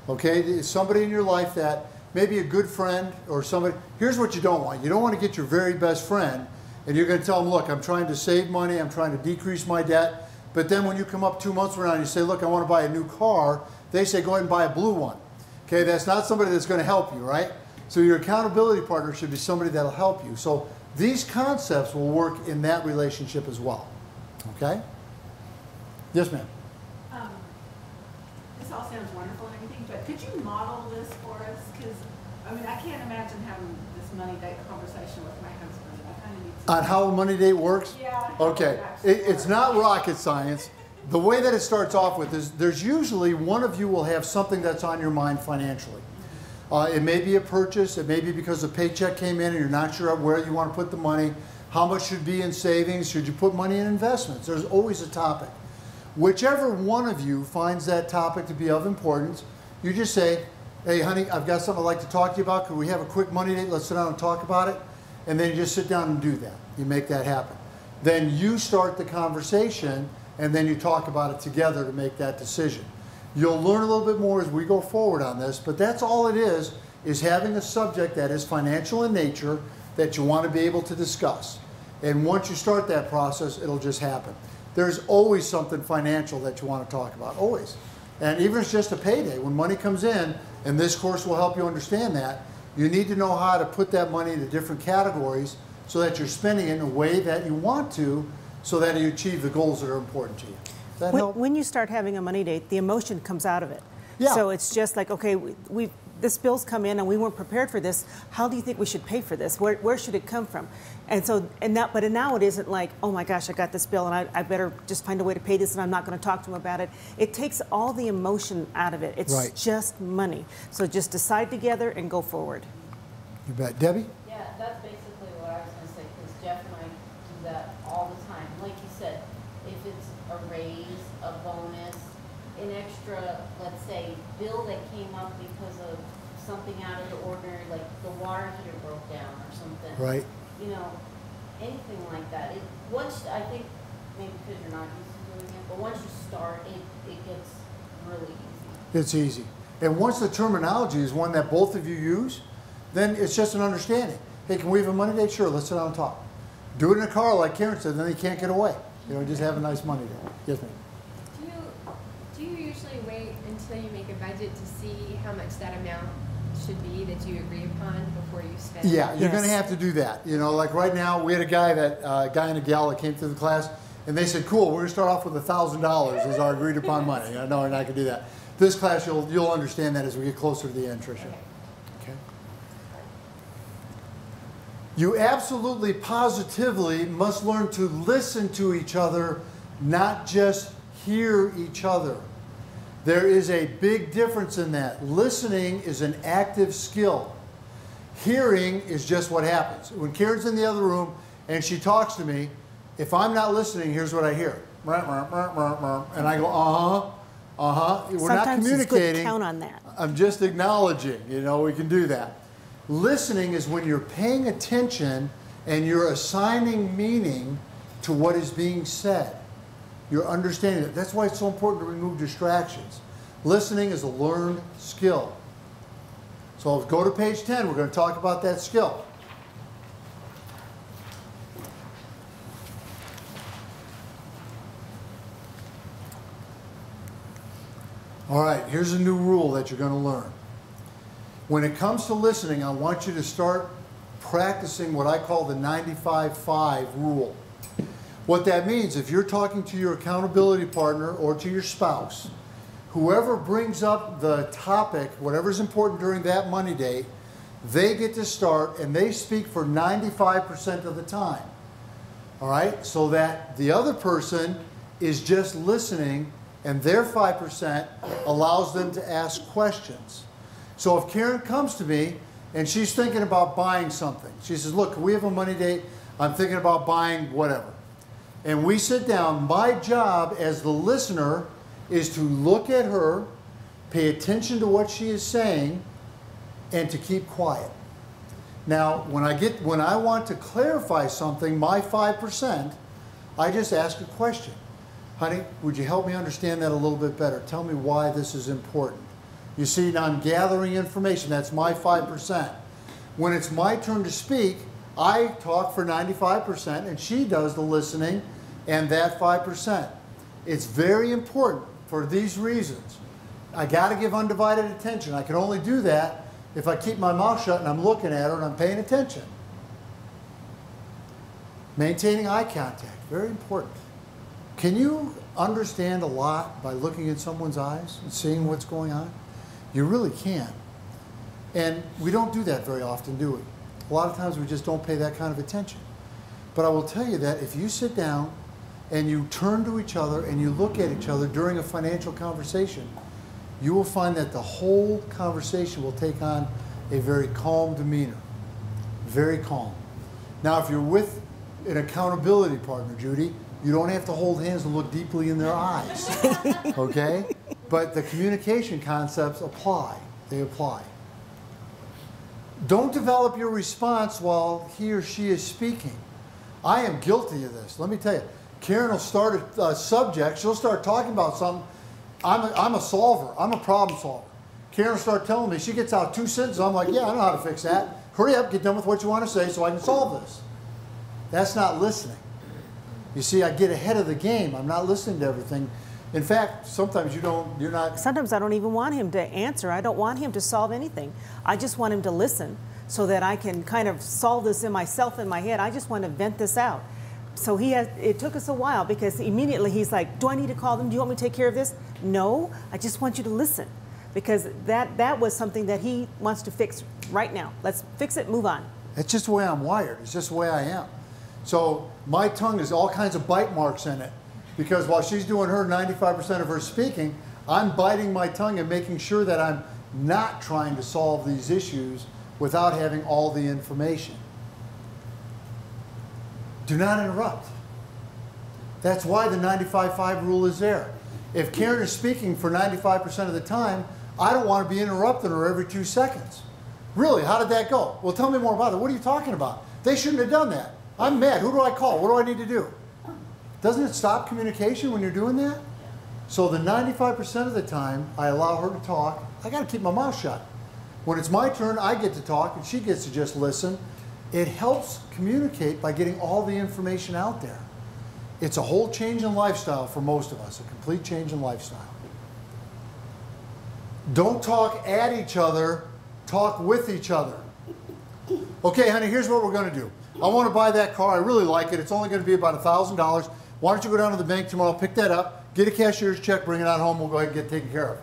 Okay? Somebody in your life that maybe a good friend or somebody. Here's what you don't want. You don't want to get your very best friend and you're going to tell them, look, I'm trying to save money, I'm trying to decrease my debt. But then when you come up 2 months from now and you say, look, I want to buy a new car, they say, go ahead and buy a blue one. Okay, that's not somebody that's going to help you, right? So your accountability partner should be somebody that'll help you. So these concepts will work in that relationship as well. Okay? Yes, ma'am. This all sounds wonderful and everything, but could you model this for us? Because, I mean, I can't imagine having this money date conversation with my husband. I kind of need to. On how a money date works? Yeah. Okay. It's not rocket science. The way that it starts off with is there's usually one of you will have something that's on your mind financially. It may be a purchase. It may be because a paycheck came in and you're not sure where you want to put the money. How much should be in savings? Should you put money in investments? There's always a topic. Whichever one of you finds that topic to be of importance, you just say, hey, honey, I've got something I'd like to talk to you about. Could we have a quick money date? Let's sit down and talk about it. And then you just sit down and do that. You make that happen. Then you start the conversation and then you talk about it together to make that decision. You'll learn a little bit more as we go forward on this, but that's all it is having a subject that is financial in nature that you want to be able to discuss. And once you start that process, it'll just happen. There's always something financial that you want to talk about, always. And even if it's just a payday, when money comes in, and this course will help you understand that, you need to know how to put that money into different categories so that you're spending it in a way that you want to, so that you achieve the goals that are important to you. Does that help? When you start having a money date, the emotion comes out of it. Yeah. So it's just like, okay, this bill's come in and we weren't prepared for this. How do you think we should pay for this? Where should it come from? And so, but now it isn't like, oh my gosh, I got this bill and I better just find a way to pay this and I'm not going to talk to him about it. It takes all the emotion out of it. It's right. just money. So just decide together and go forward. You bet. Debbie? Yeah, that's basically what I was going to say, because Jeff and I do that all the time. Like you said, if it's a raise, a bonus, an extra, let's say, bill that came up because of something out of the ordinary, like the water heater broke down or something. Right. You know, anything like that. Once, I think, maybe because you're not used to doing it, but once you start, it gets really easy. It's easy. And once the terminology is one that both of you use, then it's just an understanding. Hey, can we have a money date? Sure, let's sit down and talk. Do it in a car, like Karen said, then you can't get away. You know, just have a nice money date. Yes, ma'am. Do you usually wait until you make a budget to see how much that amount should be that you agree upon before you spend? Yeah, you're Yes. going to have to do that. You know, like right now, we had a guy and a gal that came through the class, and they said, cool, we're going to start off with $1,000 as our agreed upon money. No, we're not going to do that. This class, you'll understand that as we get closer to the end, Tricia. Okay. You absolutely, positively must learn to listen to each other, not just hear each other. There is a big difference in that. Listening is an active skill. Hearing is just what happens. When Karen's in the other room and she talks to me, if I'm not listening, here's what I hear. And I go, uh-huh, uh-huh. We're not Sometimes communicating. it's good to count on that. I'm just acknowledging, you know, we can do that. Listening is when you're paying attention and you're assigning meaning to what is being said. You're understanding it. That's why it's so important to remove distractions. Listening is a learned skill. So go to page 10. We're going to talk about that skill. All right, here's a new rule that you're going to learn. When it comes to listening, I want you to start practicing what I call the 95-5 rule. What that means, if you're talking to your accountability partner or to your spouse, whoever brings up the topic, whatever's important during that money date, they get to start and they speak for 95% of the time. All right? So that the other person is just listening and their 5% allows them to ask questions. So if Karen comes to me and she's thinking about buying something, she says, look, can we have a money date? I'm thinking about buying whatever. And we sit down. My job as the listener is to look at her, pay attention to what she is saying, and to keep quiet. Now, when I want to clarify something, my 5%, I just ask a question. Honey, would you help me understand that a little bit better? Tell me why this is important. You see, now I'm gathering information. That's my 5%. When it's my turn to speak, I talk for 95% and she does the listening and that 5%. It's very important for these reasons. I got to give undivided attention. I can only do that if I keep my mouth shut and I'm looking at her and I'm paying attention. Maintaining eye contact, very important. Can you understand a lot by looking in someone's eyes and seeing what's going on? You really can. And we don't do that very often, do we? A lot of times we just don't pay that kind of attention. But I will tell you that if you sit down and you turn to each other and you look at each other during a financial conversation, you will find that the whole conversation will take on a very calm demeanor. Very calm. Now, if you're with an accountability partner, Judy, you don't have to hold hands and look deeply in their eyes, okay? But the communication concepts apply. They apply. Don't develop your response while he or she is speaking. I am guilty of this. Let me tell you. Karen will start a subject. She'll start talking about something. I'm a solver. I'm a problem solver. Karen will start telling me. She gets out 2 sentences. I'm like, yeah, I know how to fix that. Hurry up, get done with what you want to say so I can solve this. That's not listening. You see, I get ahead of the game. I'm not listening to everything. In fact, sometimes you're not. Sometimes I don't even want him to answer. I don't want him to solve anything. I just want him to listen so that I can kind of solve this in myself, in my head. I just want to vent this out. So it took us a while because immediately he's like, do I need to call them? Do you want me to take care of this? No, I just want you to listen. Because that was something that he wants to fix right now. Let's fix it, move on. It's just the way I'm wired. It's just the way I am. So my tongue has all kinds of bite marks in it because while she's doing her 95% of her speaking, I'm biting my tongue and making sure that I'm not trying to solve these issues without having all the information. Do not interrupt. That's why the 95-5 rule is there. If Karen is speaking for 95% of the time, I don't want to be interrupting her every 2 seconds. Really, how did that go? Well, tell me more about it. What are you talking about? They shouldn't have done that. I'm mad. Who do I call? What do I need to do? Doesn't it stop communication when you're doing that? So the 95% of the time, I allow her to talk. I got to keep my mouth shut. When it's my turn, I get to talk and she gets to just listen. It helps communicate by getting all the information out there. It's a whole change in lifestyle for most of us, a complete change in lifestyle. Don't talk at each other, talk with each other. Okay, honey, here's what we're going to do. I want to buy that car. I really like it. It's only going to be about $1,000. Why don't you go down to the bank tomorrow, pick that up, get a cashier's check, bring it on home, we'll go ahead and get it taken care of.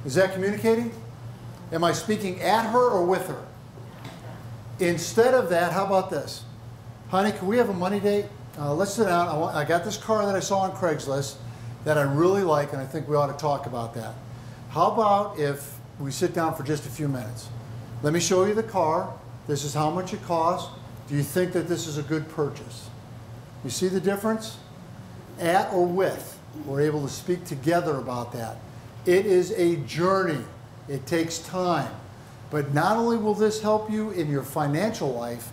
Is that communicating? Am I speaking at her or with her? Instead of that, how about this? Honey, can we have a money date? Let's sit down. I got this car that I saw on Craigslist that I really like, and I think we ought to talk about that. How about if we sit down for just a few minutes? Let me show you the car. This is how much it costs. Do you think that this is a good purchase? You see the difference? At or with. We're able to speak together about that. It is a journey. It takes time. But not only will this help you in your financial life,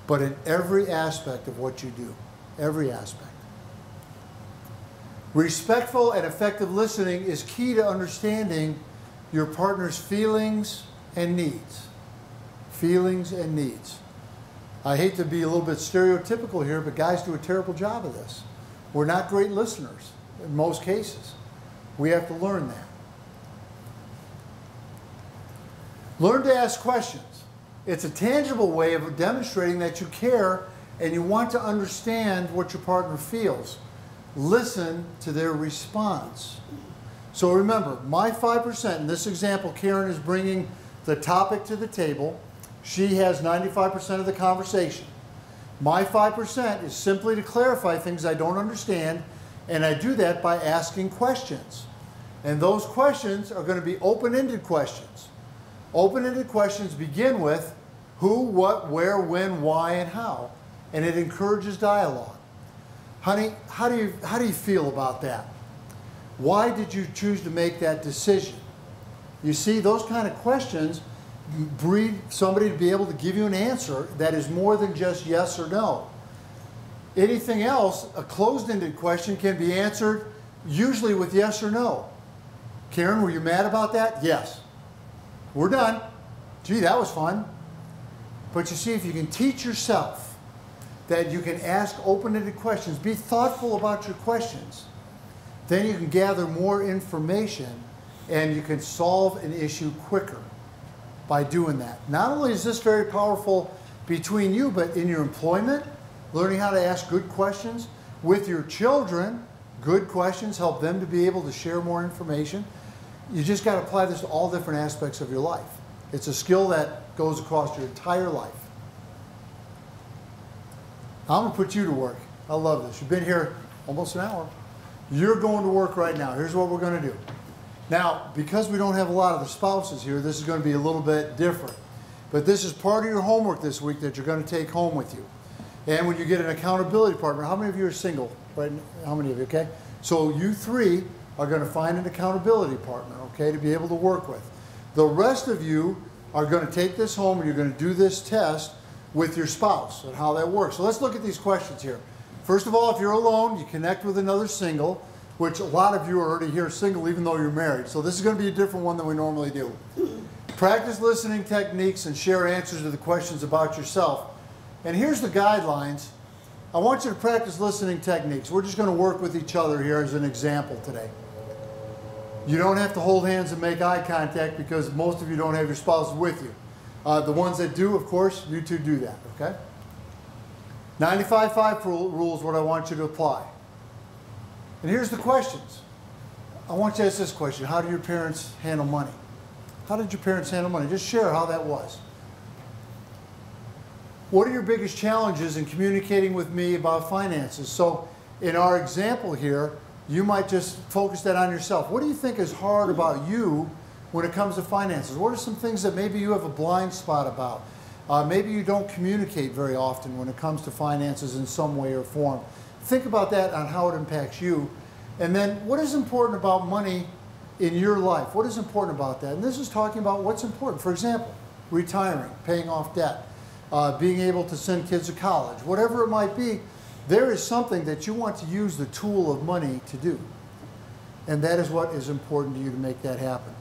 but in every aspect of what you do. Every aspect. Respectful and effective listening is key to understanding your partner's feelings and needs. Feelings and needs. I hate to be a little bit stereotypical here, but guys do a terrible job of this. We're not great listeners in most cases. We have to learn that. Learn to ask questions. It's a tangible way of demonstrating that you care and you want to understand what your partner feels. Listen to their response. So remember, my 5%, in this example, Karen is bringing the topic to the table. She has 95% of the conversation. My 5% is simply to clarify things I don't understand, and I do that by asking questions. And those questions are going to be open-ended questions. Open-ended questions begin with who, what, where, when, why, and how. And it encourages dialogue. Honey, how do you feel about that? Why did you choose to make that decision? You see, those kind of questions breed somebody to be able to give you an answer that is more than just yes or no. Anything else, a closed-ended question can be answered usually with yes or no. Karen, were you mad about that? Yes. We're done. Gee, that was fun. But you see, if you can teach yourself that you can ask open-ended questions, be thoughtful about your questions, then you can gather more information and you can solve an issue quicker by doing that. Not only is this very powerful between you, but in your employment, learning how to ask good questions. With your children, good questions help them to be able to share more information. You just got to apply this to all different aspects of your life. It's a skill that goes across your entire life. I'm going to put you to work. I love this. You've been here almost an hour. You're going to work right now. Here's what we're going to do. Now, because we don't have a lot of the spouses here, this is going to be a little bit different. But this is part of your homework this week that you're going to take home with you. And when you get an accountability partner, how many of you are single? Right? How many of you, okay? So you three are going to find an accountability partner, okay, to be able to work with. The rest of you are going to take this home and you're going to do this test with your spouse and how that works. So let's look at these questions here. First of all, if you're alone, you connect with another single, which a lot of you are already here single even though you're married. So this is going to be a different one than we normally do. Practice listening techniques and share answers to the questions about yourself. And here's the guidelines. I want you to practice listening techniques. We're just going to work with each other here as an example today. You don't have to hold hands and make eye contact because most of you don't have your spouses with you. The ones that do, of course, you two do that, okay? 95-5 rule is what I want you to apply. And here's the questions. I want you to ask this question. How do your parents handle money? How did your parents handle money? Just share how that was. What are your biggest challenges in communicating with me about finances? So in our example here, you might just focus that on yourself. What do you think is hard about you when it comes to finances? What are some things that maybe you have a blind spot about? Maybe you don't communicate very often when it comes to finances in some way or form. Think about that on how it impacts you. And then what is important about money in your life? What is important about that? And this is talking about what's important. For example, retiring, paying off debt, being able to send kids to college, whatever it might be, there is something that you want to use the tool of money to do. And that is what is important to you to make that happen.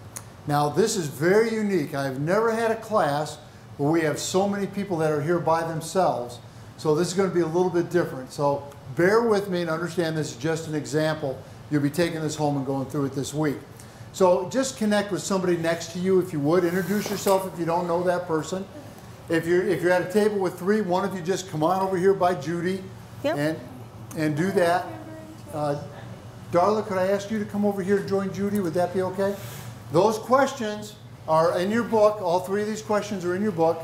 Now, this is very unique. I've never had a class where we have so many people that are here by themselves. So this is going to be a little bit different. So bear with me and understand this is just an example. You'll be taking this home and going through it this week. So just connect with somebody next to you if you would. Introduce yourself if you don't know that person. If you're at a table with three, one of you just come on over here by Judy. Yep. and do that. Darla, could I ask you to come over here and join Judy? Would that be okay? Those questions are in your book. All three of these questions are in your book.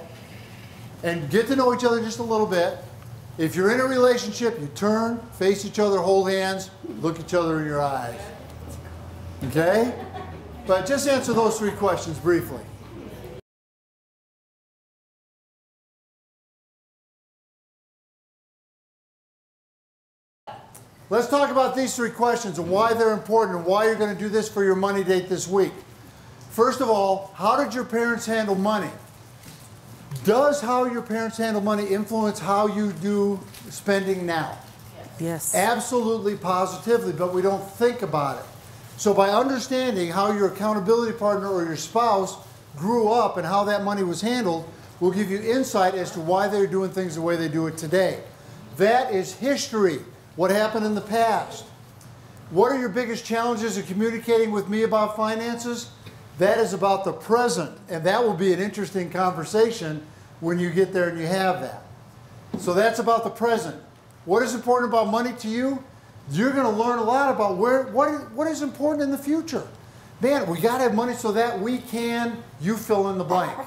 And get to know each other just a little bit. If you're in a relationship, you turn, face each other, hold hands, look each other in your eyes. Okay? But just answer those three questions briefly. Let's talk about these three questions and why they're important and why you're going to do this for your money date this week. First of all, how did your parents handle money? Does how your parents handle money influence how you do spending now? Yes. Absolutely, positively, but we don't think about it. So by understanding how your accountability partner or your spouse grew up and how that money was handled will give you insight as to why they're doing things the way they do it today. That is history. What happened in the past? What are your biggest challenges in communicating with me about finances? That is about the present, and that will be an interesting conversation when you get there and you have that. So that's about the present. What is important about money to you? You're going to learn a lot about what is important in the future. Man, we got to have money so that we can, you fill in the blank.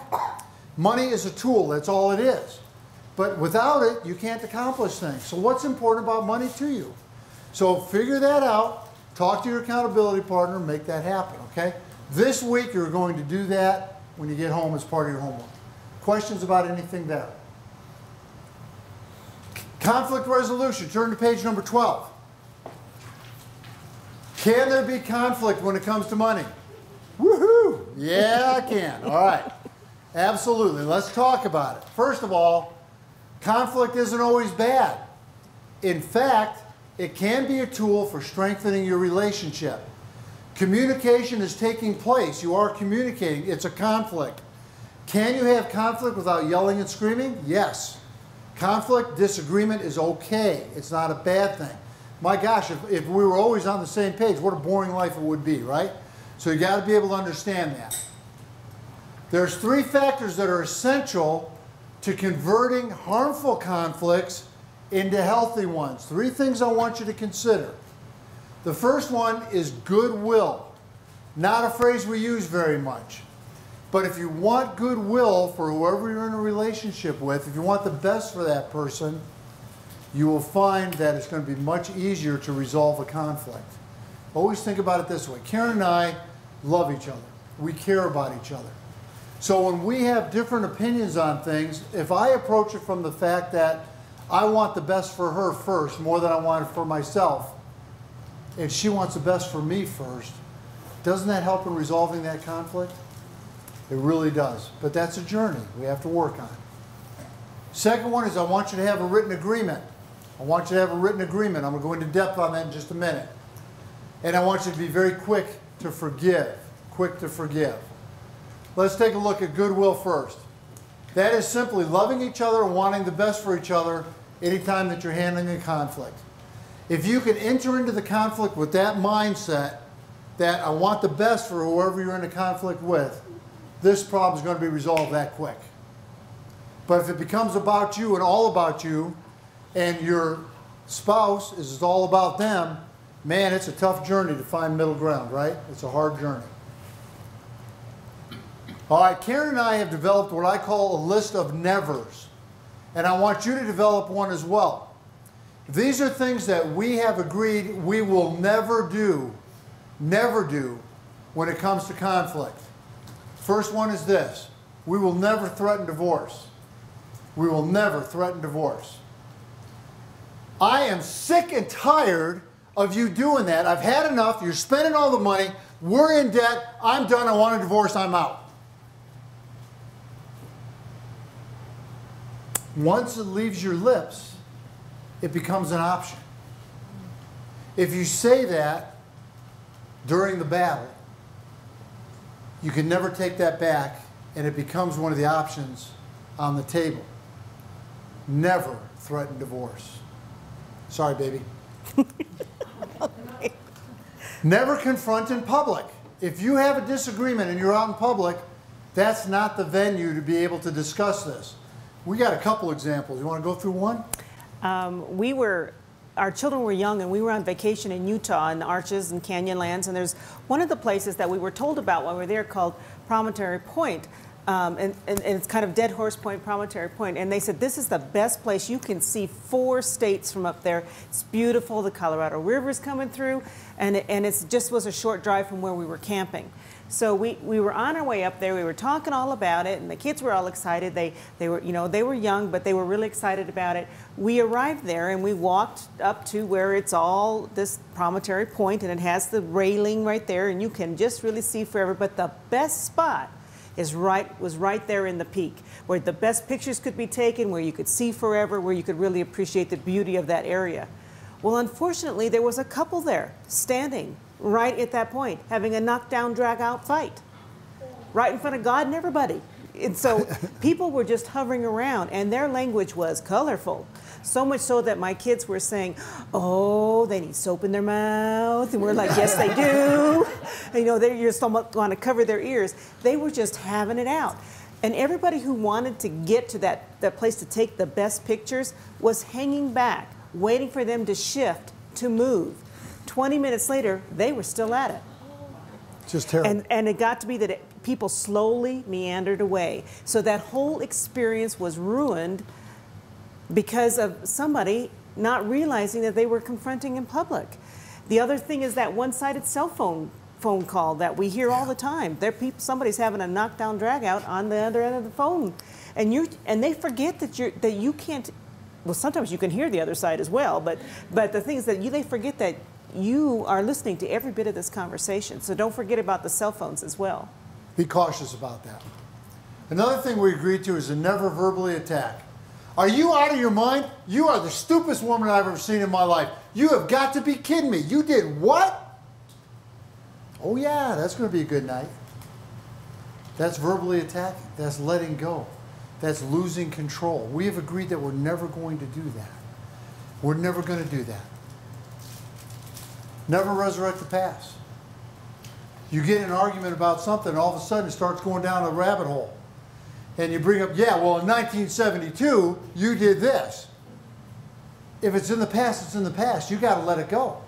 Money is a tool, that's all it is. But without it, you can't accomplish things. So what's important about money to you? So figure that out. Talk to your accountability partner. Make that happen, okay? This week, you're going to do that when you get home as part of your homework. Questions about anything there? Conflict resolution. Turn to page number 12. Can there be conflict when it comes to money? Woohoo! Yeah, I can. All right. Absolutely. Let's talk about it. First of all, conflict isn't always bad. In fact, it can be a tool for strengthening your relationship. Communication is taking place. You are communicating. It's a conflict. Can you have conflict without yelling and screaming? Yes. Conflict, disagreement is okay. It's not a bad thing. My gosh, if we were always on the same page, what a boring life it would be, right? So you got to be able to understand that. There's 3 factors that are essential to converting harmful conflicts into healthy ones. 3 things I want you to consider. The first one is goodwill. Not a phrase we use very much. But if you want goodwill for whoever you're in a relationship with, if you want the best for that person, you will find that it's going to be much easier to resolve a conflict. Always think about it this way. Karen and I love each other. We care about each other. So when we have different opinions on things, if I approach it from the fact that I want the best for her first, more than I want it for myself, and she wants the best for me first, doesn't that help in resolving that conflict? It really does. But that's a journey we have to work on. Second one is I want you to have a written agreement. I want you to have a written agreement. I'm going to go into depth on that in just a minute. And I want you to be very quick to forgive. Quick to forgive. Let's take a look at goodwill first. That is simply loving each other and wanting the best for each other anytime that you're handling a conflict. If you can enter into the conflict with that mindset that I want the best for whoever you're in a conflict with, this problem is going to be resolved that quick. But if it becomes about you and all about you, and your spouse is all about them, man, it's a tough journey to find middle ground, right? It's a hard journey. All right, Karen and I have developed what I call a list of nevers. And I want you to develop one as well. These are things that we have agreed we will never do when it comes to conflict. First one is this: we will never threaten divorce. We will never threaten divorce. I am sick and tired of you doing that. I've had enough. You're spending all the money. We're in debt. I'm done. I want a divorce. I'm out. Once it leaves your lips, it becomes an option. If you say that during the battle, you can never take that back, and it becomes one of the options on the table. Never threaten divorce. Sorry, baby. Okay. Never confront in public. If you have a disagreement and you're out in public, that's not the venue to be able to discuss this. We got a couple examples. You want to go through one? Our children were young, and we were on vacation in Utah in the Arches and Canyonlands, and there's one of the places that we were told about while we were there called Promontory Point. And it's kind of Dead Horse Point, Promontory Point. And they said, this is the best place. You can see 4 states from up there. It's beautiful. The Colorado River's coming through. And it just was a short drive from where we were camping. So we were on our way up there. We were talking all about it, and the kids were all excited. They were young, but they were really excited about it. We arrived there, and we walked up to where it's all this Promontory Point, and it has the railing right there, and you can just really see forever. But the best spot was right there in the peak, where the best pictures could be taken, where you could see forever, where you could really appreciate the beauty of that area. Well, unfortunately, there was a couple there standing right at that point, having a knockdown, drag-out fight, right in front of God and everybody. And so people were just hovering around, and their language was colorful. So much so that my kids were saying, oh, they need soap in their mouth. And we're like, yes, they do. And, you're still going to cover their ears. They were just having it out. And everybody who wanted to get to that place to take the best pictures was hanging back, waiting for them to shift, to move. 20 minutes later, they were still at it. Just terrible. And it got to be that people slowly meandered away. So that whole experience was ruined because of somebody not realizing that they were confronting in public. The other thing is that one-sided cell phone call that we hear all the time. Somebody's having a knockdown, drag-out on the other end of the phone, and they forget that you can't. Well, sometimes you can hear the other side as well, but the thing is that they forget that you are listening to every bit of this conversation. So don't forget about the cell phones as well. Be cautious about that. Another thing we agreed to is to never verbally attack. Are you out of your mind? You are the stupidest woman I've ever seen in my life. You have got to be kidding me. You did what? Oh yeah, that's going to be a good night. That's verbally attacking. That's letting go. That's losing control. We have agreed that we're never going to do that. We're never going to do that. Never resurrect the past. You get in an argument about something, and all of a sudden it starts going down a rabbit hole. And you bring up, yeah, well, in 1972, you did this. If it's in the past, it's in the past. You got to let it go.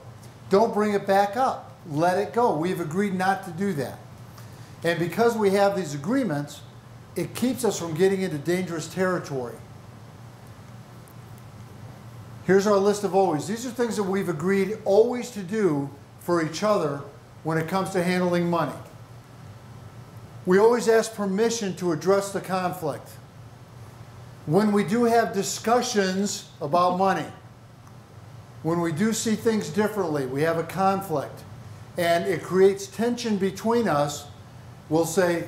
Don't bring it back up. Let it go. We've agreed not to do that. And because we have these agreements, it keeps us from getting into dangerous territory. Here's our list of always. These are things that we've agreed always to do for each other when it comes to handling money. We always ask permission to address the conflict. When we do have discussions about money, when we do see things differently, we have a conflict, and it creates tension between us, we'll say,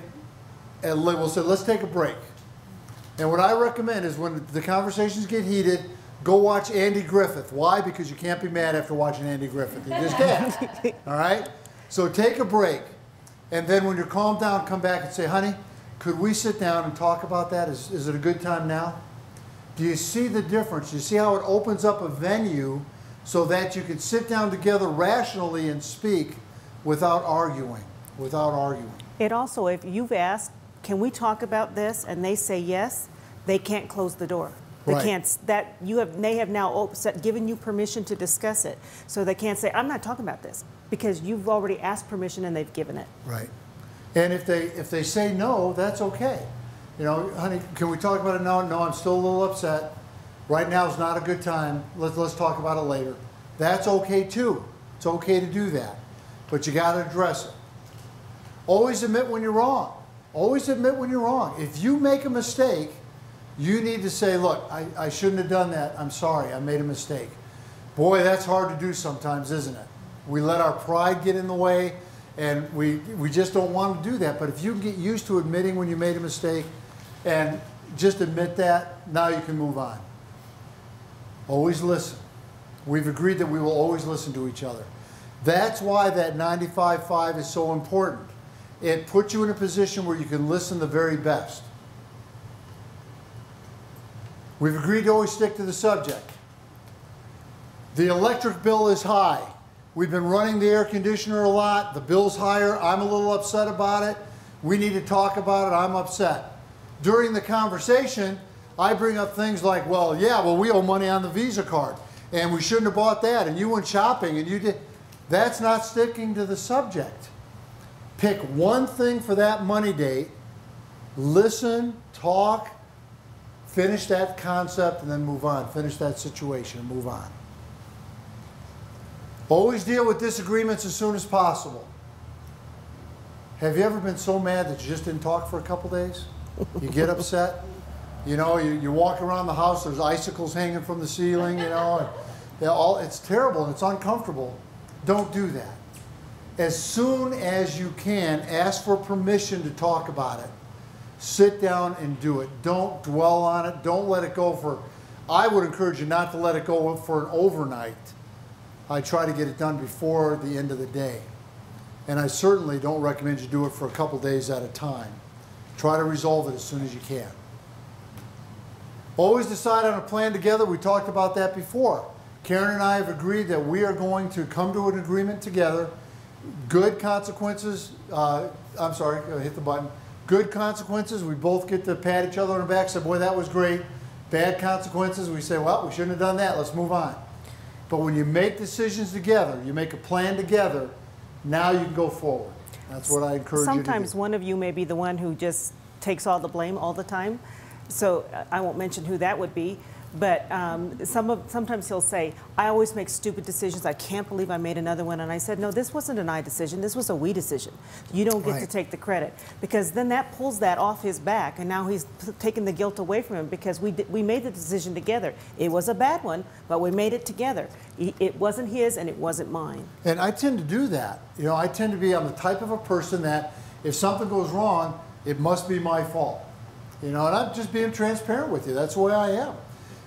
let's take a break. And what I recommend is when the conversations get heated, go watch Andy Griffith. Why? Because you can't be mad after watching Andy Griffith. You just can't. All right? So take a break. And then when you're calmed down, come back and say, honey, could we sit down and talk about that? Is it a good time now? Do you see the difference? Do you see how it opens up a venue so that you can sit down together rationally and speak without arguing? Without arguing. It also, if you've asked, can we talk about this, and they say yes, they can't close the door. They Right. can't. They have now given you permission to discuss it, so they can't say, I'm not talking about this, because you've already asked permission and they've given it. Right. And if they say no, that's okay. You know, honey, can we talk about it now? No, I'm still a little upset. Right now is not a good time. Let's talk about it later. That's okay too. It's okay to do that. But you got to address it. Always admit when you're wrong. Always admit when you're wrong. If you make a mistake, you need to say, look, I shouldn't have done that. I'm sorry. I made a mistake. Boy, that's hard to do sometimes, isn't it? We let our pride get in the way, and we just don't want to do that. But if you get used to admitting when you made a mistake and just admit that, now you can move on. Always listen. We've agreed that we will always listen to each other. That's why that 95-5 is so important. It puts you in a position where you can listen the very best. We've agreed to always stick to the subject. The electric bill is high. We've been running the air conditioner a lot. The bill's higher. I'm a little upset about it. We need to talk about it. I'm upset. During the conversation, I bring up things like, well, we owe money on the Visa card, and we shouldn't have bought that, and you went shopping, and you did. That's not sticking to the subject. Pick one thing for that money date, listen, talk, finish that concept, and then move on. Finish that situation and move on. Always deal with disagreements as soon as possible. Have you ever been so mad that you just didn't talk for a couple days? You get upset. You know, you walk around the house, there's icicles hanging from the ceiling, you know. And it's terrible and it's uncomfortable. Don't do that. As soon as you can, ask for permission to talk about it. Sit down and do it. Don't dwell on it. Don't let it go for, I would encourage you not to let it go for an overnight. I try to get it done before the end of the day. And I certainly don't recommend you do it for a couple days at a time. Try to resolve it as soon as you can. Always decide on a plan together. We talked about that before. Karen and I have agreed that we are going to come to an agreement together. Good consequences, hit the button. Good consequences, we both get to pat each other on the back, say, boy, that was great. Bad consequences, we say, well, we shouldn't have done that, let's move on. But when you make decisions together, you make a plan together, now you can go forward. That's what I encourage you to do. Sometimes one of you may be the one who just takes all the blame all the time. So I won't mention who that would be. But sometimes he'll say, I always make stupid decisions. I can't believe I made another one. And I said, no, this wasn't an I decision. This was a we decision. You don't get to take the credit. Because then that pulls that off his back. And now he's taking the guilt away from him because we made the decision together. It was a bad one, but we made it together. It wasn't his and it wasn't mine. And I tend to do that. You know, I'm the type of a person that if something goes wrong, it must be my fault. You know, and I'm just being transparent with you. That's the way I am.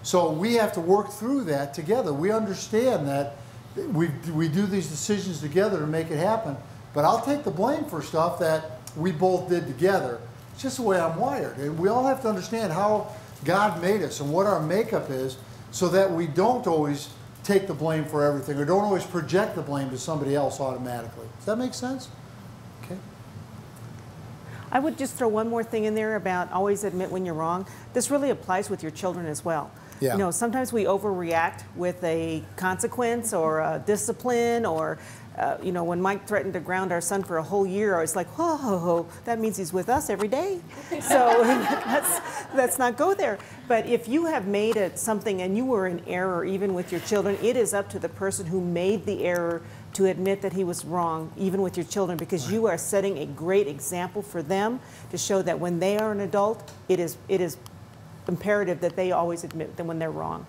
So we have to work through that together. We understand that we do these decisions together to make it happen, But I'll take the blame for stuff that we both did together. It's just the way I'm wired. And we all have to understand how God made us and what our makeup is so that we don't always take the blame for everything or don't always project the blame to somebody else automatically. Does that make sense? Okay. I would just throw one more thing in there about always admit when you're wrong. This really applies with your children as well. Yeah. You know, sometimes we overreact with a consequence or a discipline or, you know, when Mike threatened to ground our son for a whole year, I was like, whoa, that means he's with us every day. So let's not go there. But if you have made it something and you were in error even with your children, it is up to the person who made the error to admit that he was wrong, even with your children, because you are setting a great example for them to show that when they are an adult, it is imperative that they always admit that when they're wrong.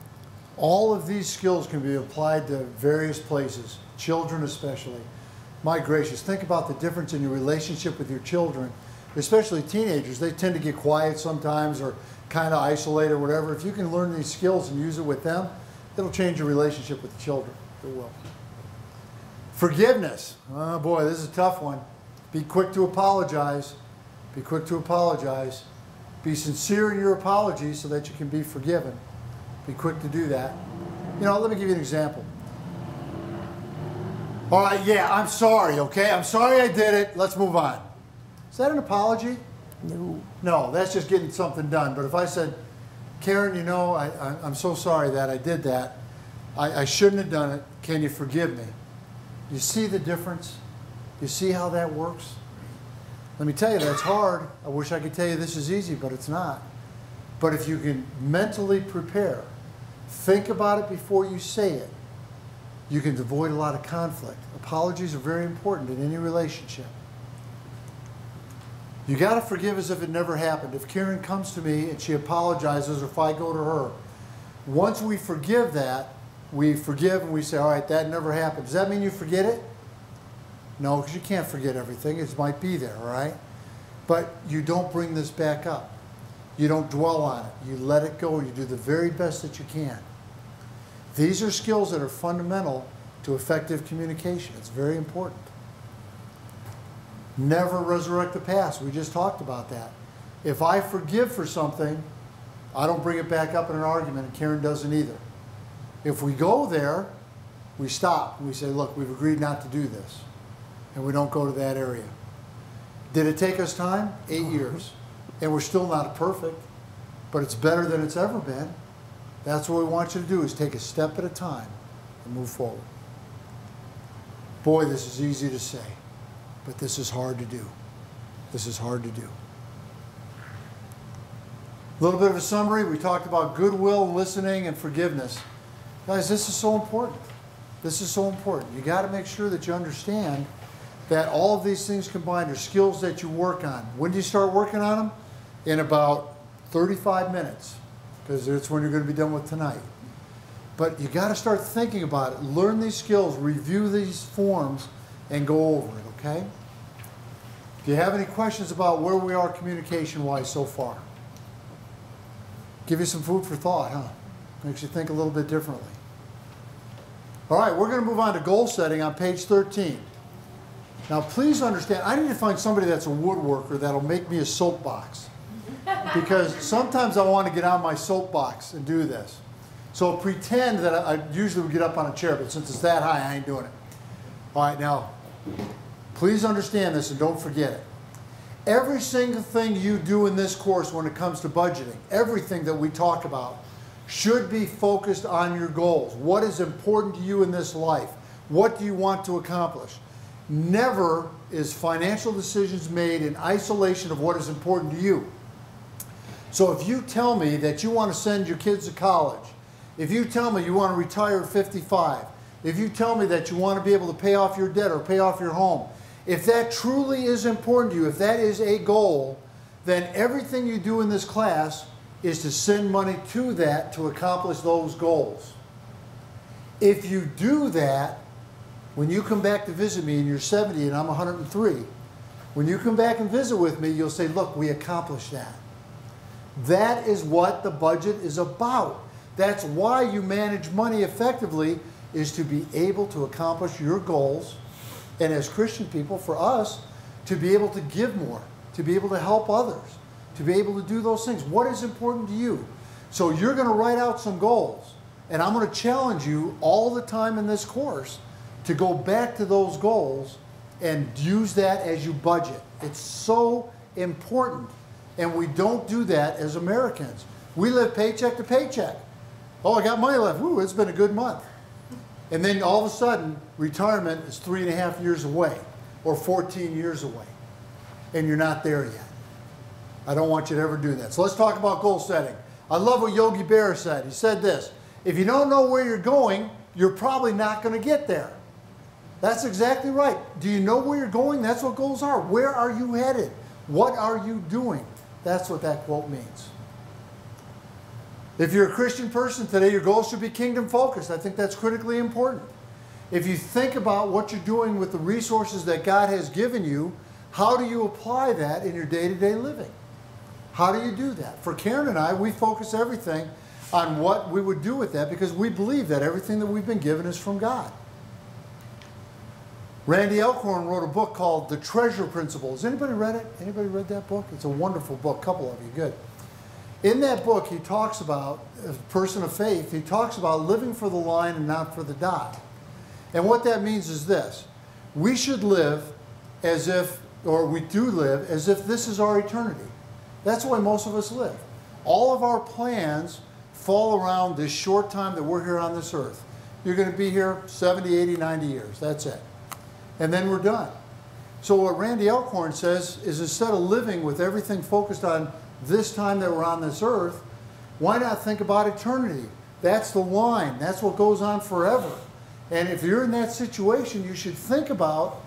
All of these skills can be applied to various places, children especially. My gracious, think about the difference in your relationship with your children, especially teenagers. They tend to get quiet sometimes or kind of isolate or whatever. If you can learn these skills and use it with them, it'll change your relationship with the children. It will. Forgiveness. Oh boy, this is a tough one. Be quick to apologize. Be quick to apologize. Be sincere in your apology so that you can be forgiven. Be quick to do that. You know, let me give you an example. All right, yeah, I'm sorry, okay? I'm sorry I did it. Let's move on. Is that an apology? No. No, that's just getting something done. But if I said, Karen, you know, I'm so sorry that I did that. I shouldn't have done it. Can you forgive me? You see the difference? You see how that works? Let me tell you, that's hard. I wish I could tell you this is easy, but it's not. But if you can mentally prepare, think about it before you say it, you can avoid a lot of conflict. Apologies are very important in any relationship. You got to forgive as if it never happened. If Karen comes to me and she apologizes, or if I go to her, once we forgive that, we forgive and we say, all right, that never happened. Does that mean you forget it? No, because you can't forget everything. It might be there, all right? But you don't bring this back up. You don't dwell on it. You let it go. You do the very best that you can. These are skills that are fundamental to effective communication. It's very important. Never resurrect the past. We just talked about that. If I forgive for something, I don't bring it back up in an argument, and Karen doesn't either. If we go there, we stop. We say, look, we've agreed not to do this. And we don't go to that area. Did it take us time? 8 years. And we're still not perfect, but it's better than it's ever been. That's what we want you to do, is take a step at a time and move forward. Boy, this is easy to say, but this is hard to do. This is hard to do. A little bit of a summary. We talked about goodwill, listening, and forgiveness. Guys, this is so important. This is so important. You got to make sure that you understand that all of these things combined are skills that you work on. When do you start working on them? In about 35 minutes, because that's when you're going to be done with tonight. But you got to start thinking about it. Learn these skills, review these forms, and go over it, okay? Do you have any questions about where we are communication-wise so far? Give you some food for thought, huh? Makes you think a little bit differently. All right, we're going to move on to goal setting on page 13. Now, please understand, I need to find somebody that's a woodworker that'll make me a soapbox. Because sometimes I want to get on my soapbox and do this. So pretend that I usually would get up on a chair, but since it's that high, I ain't doing it. All right, now, please understand this and don't forget it. Every single thing you do in this course when it comes to budgeting, everything that we talk about, should be focused on your goals. What is important to you in this life? What do you want to accomplish? Never is financial decisions made in isolation of what is important to you. So if you tell me that you want to send your kids to college, if you tell me you want to retire at 55, if you tell me that you want to be able to pay off your debt or pay off your home, if that truly is important to you, if that is a goal, then everything you do in this class is to send money to that to accomplish those goals. If you do that, when you come back to visit me and you're 70 and I'm 103, when you come back and visit with me, you'll say, look, we accomplished that. That is what the budget is about. That's why you manage money effectively, is to be able to accomplish your goals And as Christian people, for us to be able to give more, to be able to help others, to be able to do those things. What is important to you? So you're going to write out some goals. And I'm going to challenge you all the time in this course to go back to those goals and use that as you budget. It's so important. And we don't do that as Americans. We live paycheck to paycheck. Oh, I got money left. Woo, it's been a good month. And then all of a sudden, retirement is 3.5 years away or 14 years away. And you're not there yet. I don't want you to ever do that. So let's talk about goal setting. I love what Yogi Berra said. He said this: if you don't know where you're going, you're probably not going to get there. That's exactly right. Do you know where you're going? That's what goals are. Where are you headed? What are you doing? That's what that quote means. If you're a Christian person today, your goals should be kingdom focused. I think that's critically important. If you think about what you're doing with the resources that God has given you, how do you apply that in your day-to-day living? How do you do that? For Karen and I, we focus everything on what we would do with that because we believe that everything that we've been given is from God. Randy Alcorn wrote a book called The Treasure Principle. Has anybody read it? Anybody read that book? It's a wonderful book. A couple of you, good. In that book, he talks about, as a person of faith, he talks about living for the line and not for the dot. And what that means is this: we should live as if, or we do live as if this is our eternity. That's the way most of us live. All of our plans fall around this short time that we're here on this earth. You're going to be here 70, 80, 90 years. That's it. And then we're done. So what Randy Alcorn says is, instead of living with everything focused on this time that we're on this earth, why not think about eternity? That's the line. That's what goes on forever. And if you're in that situation, you should think about,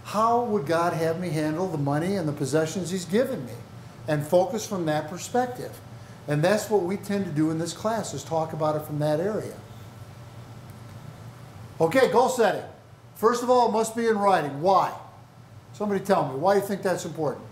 how would God have me handle the money and the possessions He's given me? And focus from that perspective. And that's what we tend to do in this class, is talk about it from that area. Okay, goal setting. First of all, it must be in writing. Why? Somebody tell me. Why do you think that's important?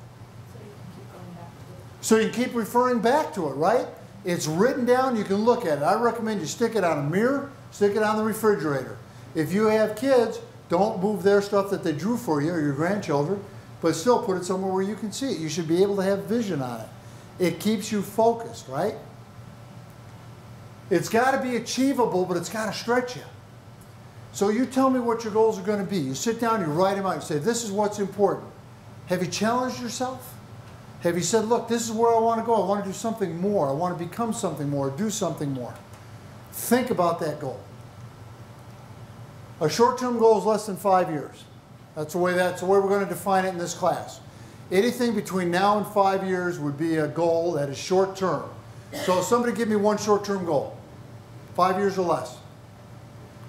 So you can keep referring back to it, right? It's written down, you can look at it. I recommend you stick it on a mirror, stick it on the refrigerator. If you have kids, don't move their stuff that they drew for you, or your grandchildren, but still put it somewhere where you can see it. You should be able to have vision on it. It keeps you focused, right? It's got to be achievable, but it's got to stretch you. So you tell me what your goals are going to be. You sit down, you write them out, you say, this is what's important. Have you challenged yourself? Have you said, look, this is where I want to go. I want to do something more. I want to become something more, do something more. Think about that goal. A short-term goal is less than 5 years. That's the way we're going to define it in this class. Anything between now and 5 years would be a goal that is short-term. So somebody give me one short-term goal. 5 years or less.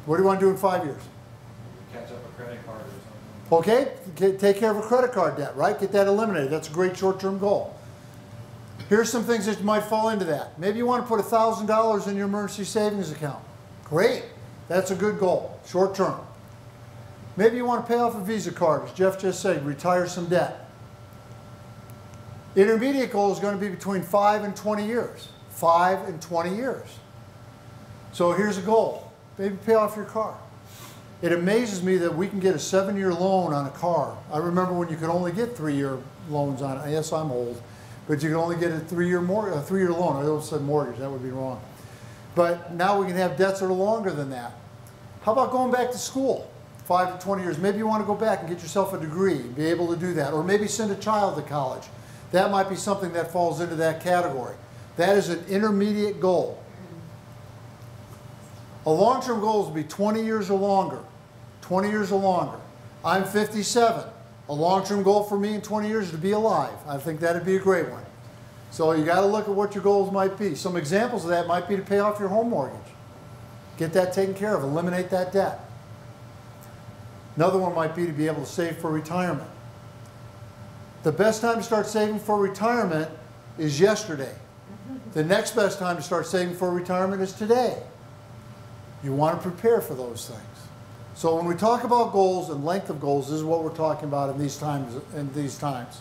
What do you want to do in 5 years? Catch up a credit card or something. Okay, take care of a credit card debt, right? Get that eliminated. That's a great short-term goal. Here's some things that might fall into that. Maybe you want to put $1,000 in your emergency savings account. Great. That's a good goal, short-term. Maybe you want to pay off a Visa card, as Jeff just said, retire some debt. Intermediate goal is going to be between 5 and 20 years. 5 and 20 years. So here's a goal. Maybe pay off your car. It amazes me that we can get a 7-year loan on a car. I remember when you could only get 3-year loans on it. Yes, I'm old, but you can only get a 3-year loan. I almost said mortgage. That would be wrong. But now we can have debts that are longer than that. How about going back to school? 5 to 20 years. Maybe you want to go back and get yourself a degree and be able to do that. Or maybe send a child to college. That might be something that falls into that category. That is an intermediate goal. A long-term goal is to be 20 years or longer. 20 years or longer. I'm 57. A long-term goal for me in 20 years is to be alive. I think that would be a great one. So you got to look at what your goals might be. Some examples of that might be to pay off your home mortgage. Get that taken care of. Eliminate that debt. Another one might be to be able to save for retirement. The best time to start saving for retirement is yesterday. The next best time to start saving for retirement is today. You want to prepare for those things. So when we talk about goals and length of goals, this is what we're talking about in these times.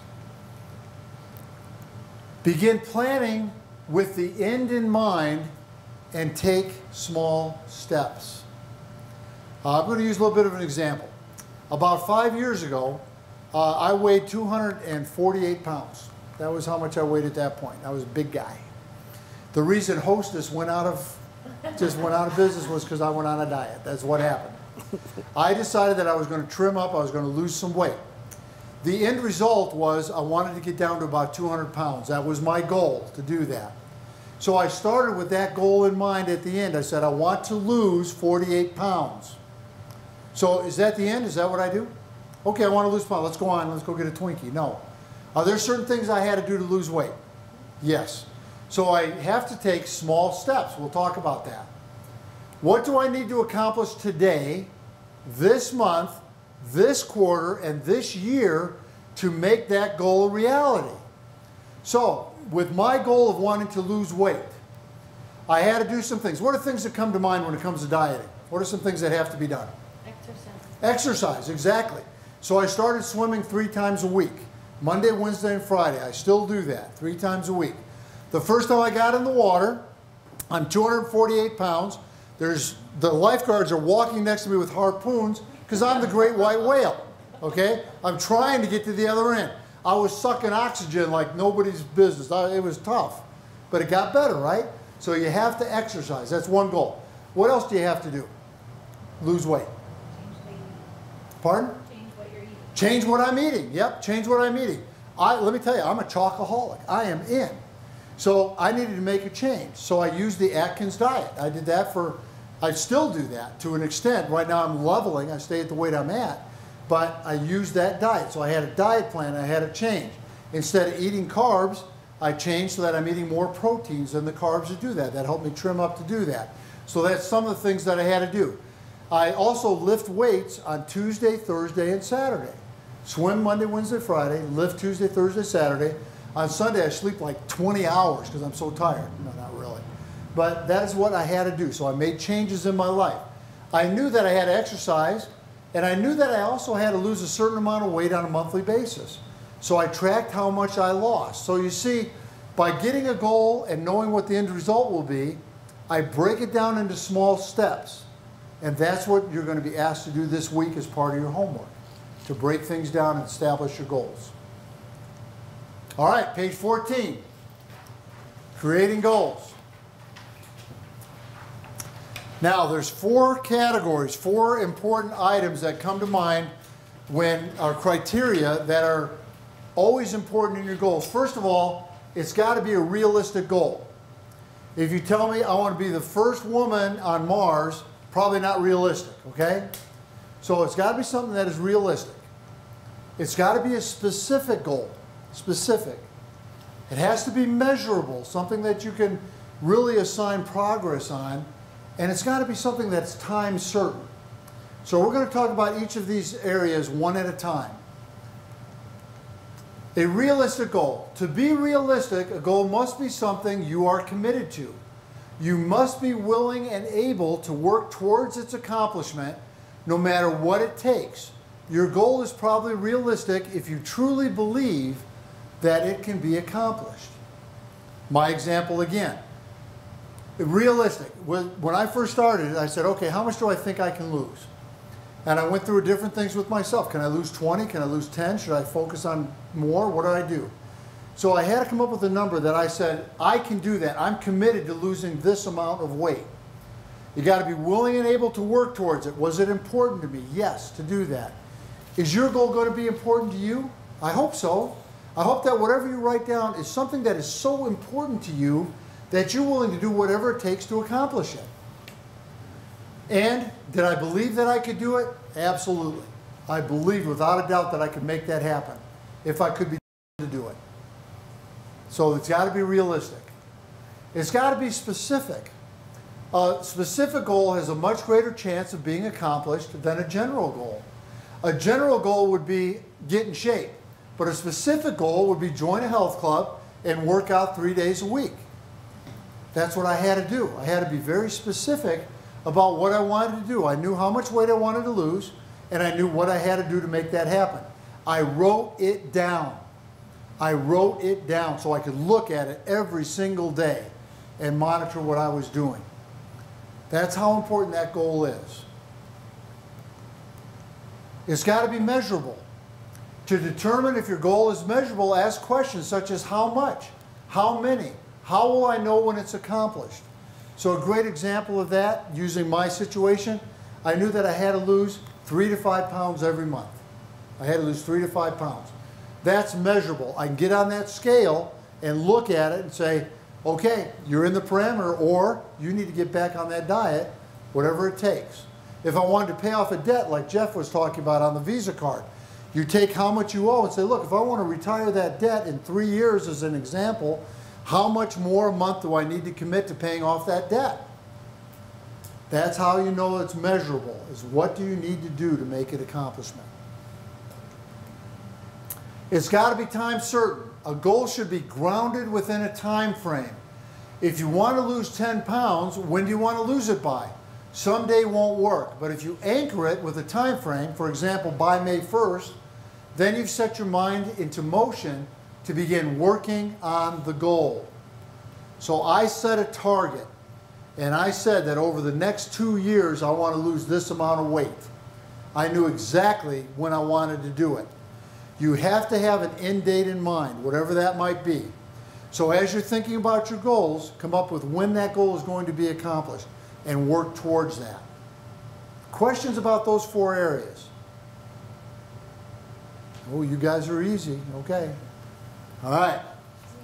Begin planning with the end in mind and take small steps. I'm going to use a little bit of an example. About 5 years ago, I weighed 248 pounds. That was how much I weighed at that point. I was a big guy. The reason Hostess just went out of business was because I went on a diet. That's what happened. I decided that I was going to trim up, I was going to lose some weight. The end result was I wanted to get down to about 200 pounds. That was my goal, to do that. So I started with that goal in mind at the end. I said, I want to lose 48 pounds. So is that the end? Is that what I do? Okay, I want to lose pounds. Let's go on. Let's go get a Twinkie. No. Are there certain things I had to do to lose weight? Yes. So I have to take small steps. We'll talk about that. What do I need to accomplish today, this month, this quarter, and this year to make that goal a reality? So, with my goal of wanting to lose weight, I had to do some things. What are things that come to mind when it comes to dieting? What are some things that have to be done? Exercise. Exercise, exactly. So I started swimming 3 times a week. Monday, Wednesday, and Friday. I still do that 3 times a week. The first time I got in the water, I'm 248 pounds. The lifeguards are walking next to me with harpoons because I'm the great white whale, okay? I'm trying to get to the other end. I was sucking oxygen like nobody's business. It was tough, but it got better, right? So you have to exercise. That's one goal. What else do you have to do? Lose weight. Pardon? Change what you're eating. Change what I'm eating. Yep, change what I'm eating. Let me tell you, I'm a chocoholic. I am in. So I needed to make a change. So I used the Atkins diet. I did that I still do that to an extent. Right now I'm leveling. I stay at the weight I'm at. But I used that diet. So I had a diet plan. I had a change. Instead of eating carbs, I changed so that I'm eating more proteins than the carbs to do that. That helped me trim up to do that. So that's some of the things that I had to do. I also lift weights on Tuesday, Thursday, and Saturday. Swim Monday, Wednesday, Friday. Lift Tuesday, Thursday, Saturday. On Sunday, I sleep like 20 hours because I'm so tired. No, not really. But that is what I had to do. So I made changes in my life. I knew that I had to exercise, and I knew that I also had to lose a certain amount of weight on a monthly basis. So I tracked how much I lost. So you see, by getting a goal and knowing what the end result will be, I break it down into small steps. And that's what you're going to be asked to do this week as part of your homework, to break things down and establish your goals. All right, page 14, creating goals. Now, there's 4 categories, 4 important items that come to mind when our criteria that are always important in your goals. First of all, it's got to be a realistic goal. If you tell me I want to be the first woman on Mars, probably not realistic, okay? So it's got to be something that is realistic. It's got to be a specific goal. Specific. It has to be measurable, something that you can really assign progress on, and it's got to be something that's time certain. So we're going to talk about each of these areas one at a time. A realistic goal. To be realistic, a goal must be something you are committed to. You must be willing and able to work towards its accomplishment no matter what it takes. Your goal is probably realistic if you truly believe that it can be accomplished. My example again. Realistic. When I first started, I said, okay, how much do I think I can lose? And I went through different things with myself. Can I lose 20? Can I lose 10? Should I focus on more? What do I do? So I had to come up with a number that I said, I can do that. I'm committed to losing this amount of weight. You got to be willing and able to work towards it. Was it important to me? Yes, to do that. Is your goal going to be important to you? I hope so. I hope that whatever you write down is something that is so important to you that you're willing to do whatever it takes to accomplish it. And did I believe that I could do it? Absolutely. I believed without a doubt that I could make that happen if I could be to do it. So it's got to be realistic. It's got to be specific. A specific goal has a much greater chance of being accomplished than a general goal. A general goal would be get in shape, but a specific goal would be join a health club and work out 3 days a week. That's what I had to do. I had to be very specific about what I wanted to do. I knew how much weight I wanted to lose, and I knew what I had to do to make that happen. I wrote it down. I wrote it down so I could look at it every single day and monitor what I was doing. That's how important that goal is. It's got to be measurable. To determine if your goal is measurable, ask questions such as how much, how many, how will I know when it's accomplished? So a great example of that, using my situation, I knew that I had to lose 3 to 5 pounds every month. I had to lose 3 to 5 pounds. That's measurable. I can get on that scale and look at it and say, okay, you're in the parameter, or you need to get back on that diet, whatever it takes. If I wanted to pay off a debt like Jeff was talking about on the Visa card, you take how much you owe and say, look, if I want to retire that debt in 3 years as an example, how much more a month do I need to commit to paying off that debt? That's how you know it's measurable, is what do you need to do to make it accomplishment. It's got to be time certain. A goal should be grounded within a time frame. If you want to lose 10 pounds, when do you want to lose it by? Someday won't work, but if you anchor it with a time frame, for example, by May 1st, then you've set your mind into motion to begin working on the goal. So I set a target, and I said that over the next 2 years, I want to lose this amount of weight. I knew exactly when I wanted to do it. You have to have an end date in mind, whatever that might be. So as you're thinking about your goals, come up with when that goal is going to be accomplished and work towards that. Questions about those 4 areas? Oh, you guys are easy. Okay. All right.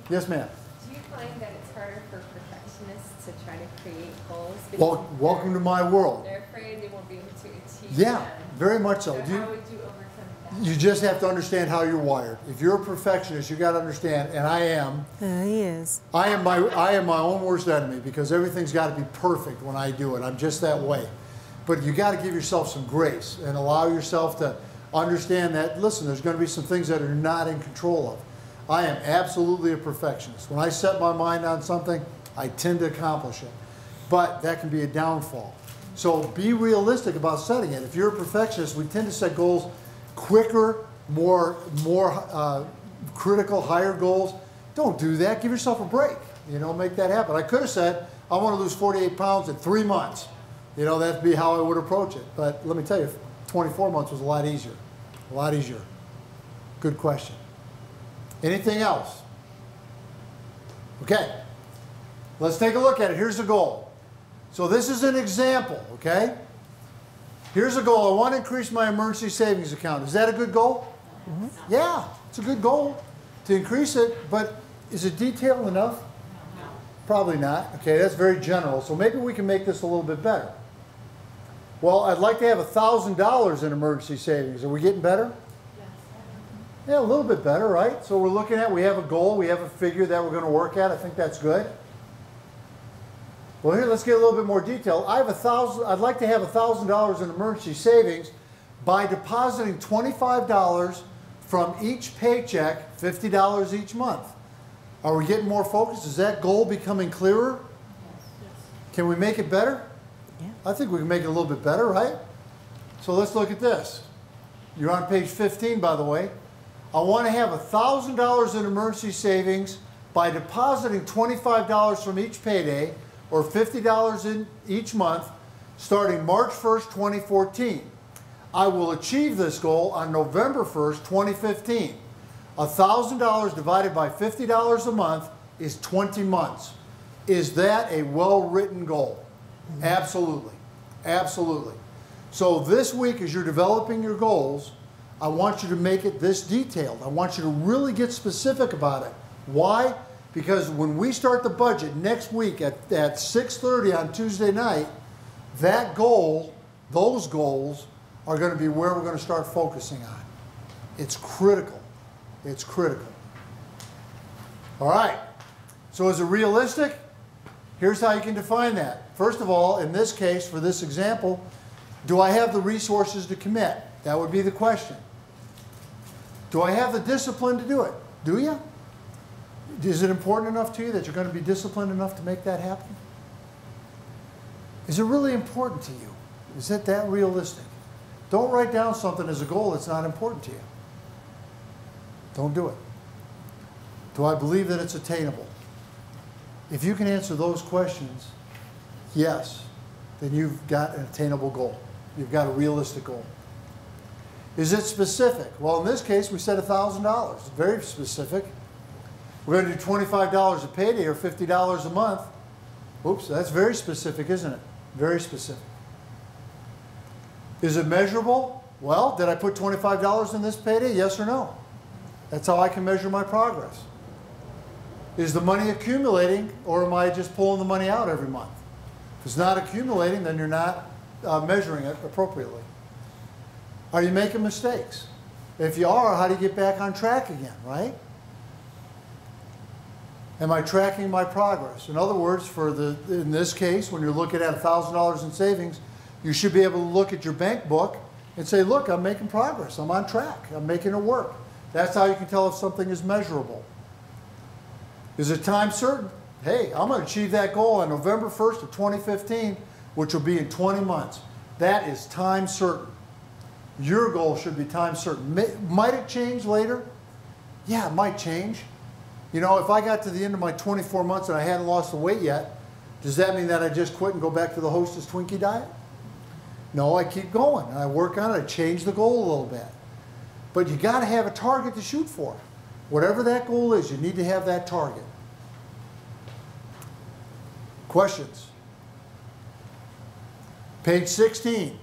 Yes, ma'am. Do you find that it's harder for perfectionists to try to create goals? Well, welcome to my world. They're afraid they won't be able to achieve Yeah, them. very much so. So how would you overcome that? You just have to understand how you're wired. If you're a perfectionist, you got to understand, and I am. He is. I am my own worst enemy because everything's got to be perfect when I do it. I'm just that way. But you got to give yourself some grace and allow yourself to understand that, listen, there's going to be some things that are not in control of. I am absolutely a perfectionist. When I set my mind on something, I tend to accomplish it. But that can be a downfall. So be realistic about setting it. If you're a perfectionist, we tend to set goals quicker, more critical, higher goals. Don't do that. Give yourself a break. You know, make that happen. I could have said, I want to lose 48 pounds in 3 months. You know, that'd be how I would approach it. But let me tell you, 24 months was a lot easier. A lot easier. Good question. Anything else? Okay. Let's take a look at it. Here's the goal. So this is an example, okay? Here's a goal. I want to increase my emergency savings account. Is that a good goal? Mm-hmm. Yeah, it's a good goal to increase it, but is it detailed enough? No. Probably not. Okay, that's very general. So maybe we can make this a little bit better. Well, I'd like to have $1,000 in emergency savings. Are we getting better? Yes. Yeah, a little bit better, right? So we're looking at, we have a goal, we have a figure that we're going to work at. I think that's good. Well, here, let's get a little bit more detail. I'd like to have $1,000 in emergency savings by depositing $25 from each paycheck, $50 each month. Are we getting more focused? Is that goal becoming clearer? Yes. Can we make it better? Yeah. I think we can make it a little bit better, right? So let's look at this. You're on page 15, by the way. I want to have $1,000 in emergency savings by depositing $25 from each payday, or $50 in each month, starting March 1st, 2014. I will achieve this goal on November 1st, 2015. $1,000 divided by $50 a month is 20 months. Is that a well-written goal? Mm-hmm. Absolutely. Absolutely. So this week, as you're developing your goals, I want you to make it this detailed. I want you to really get specific about it. Why? Because when we start the budget next week at 6:30 on Tuesday night, that goal, those goals, are going to be where we're going to start focusing on. It's critical. It's critical. All right. So is it realistic? Here's how you can define that. First of all, in this case, for this example, do I have the resources to commit? That would be the question. Do I have the discipline to do it? Do you? Is it important enough to you that you're going to be disciplined enough to make that happen? Is it really important to you? Is it that realistic? Don't write down something as a goal that's not important to you. Don't do it. Do I believe that it's attainable? If you can answer those questions, yes, then you've got an attainable goal. You've got a realistic goal. Is it specific? Well, in this case, we said $1,000. It's very specific. We're going to do $25 a payday or $50 a month. Oops, that's very specific, isn't it? Very specific. Is it measurable? Well, did I put $25 in this payday? Yes or no? That's how I can measure my progress. Is the money accumulating, or am I just pulling the money out every month? If it's not accumulating, then you're not measuring it appropriately. Are you making mistakes? If you are, how do you get back on track again, right? Am I tracking my progress? In other words, in this case, when you're looking at $1,000 in savings, you should be able to look at your bank book and say, look, I'm making progress. I'm on track. I'm making it work. That's how you can tell if something is measurable. Is it time certain? Hey, I'm going to achieve that goal on November 1st of 2015, which will be in 20 months. That is time certain. Your goal should be time certain. Might it change later? Yeah, it might change. You know, if I got to the end of my 24 months and I hadn't lost the weight yet, does that mean that I just quit and go back to the Hostess Twinkie diet? No, I keep going. I work on it. I change the goal a little bit. But you got to have a target to shoot for. Whatever that goal is, you need to have that target. Questions? Page 16.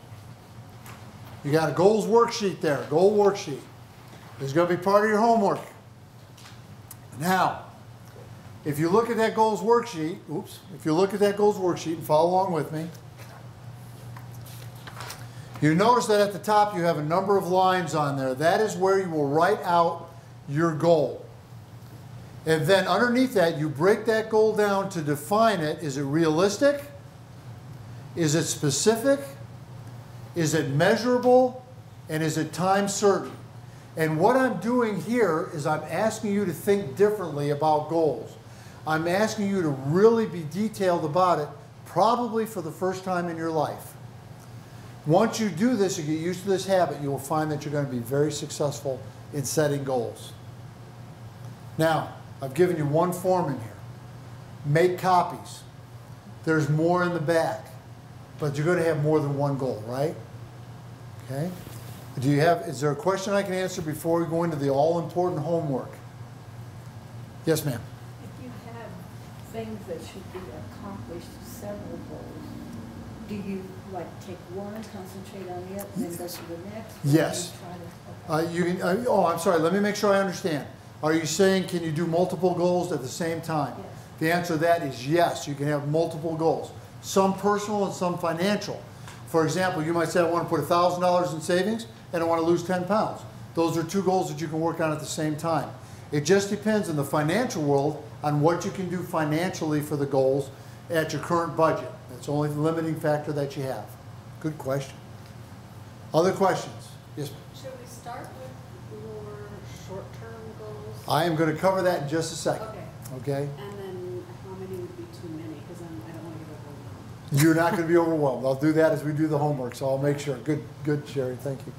You got a goals worksheet there, goal worksheet. It's going to be part of your homework. Now, if you look at that goals worksheet, if you look at that goals worksheet and follow along with me, you notice that at the top you have a number of lines on there. That is where you will write out your goal. And then underneath that, you break that goal down to define it. Is it realistic? Is it specific? Is it measurable? And is it time certain? And what I'm doing here is I'm asking you to think differently about goals. I'm asking you to really be detailed about it, probably for the first time in your life. Once you do this and get used to this habit, you will find that you're going to be very successful in setting goals. Now, I've given you one form in here. Make copies. There's more in the back, but you're going to have more than one goal, right? Okay? Is there a question I can answer before we go into the all-important homework? Yes, ma'am. If you have things that should be accomplished, several goals, do you like take one, concentrate on it, and then go to the next? Yes. I'm sorry, let me make sure I understand. Are you saying can you do multiple goals at the same time? Yes. The answer to that is yes, you can have multiple goals. Some personal and some financial. For example, you might say I want to put $1,000 in savings and I want to lose 10 pounds. Those are two goals that you can work on at the same time. It just depends in the financial world on what you can do financially for the goals at your current budget. That's only the limiting factor that you have. Good question. Other questions? Yes, ma'am. Should we start with your short-term goals? I am going to cover that in just a second. Okay. Okay? And then how many would be too many? Because I don't want to get overwhelmed. You're not going to be overwhelmed. I'll do that as we do the homework, so I'll make sure. Good, Sherry. Thank you.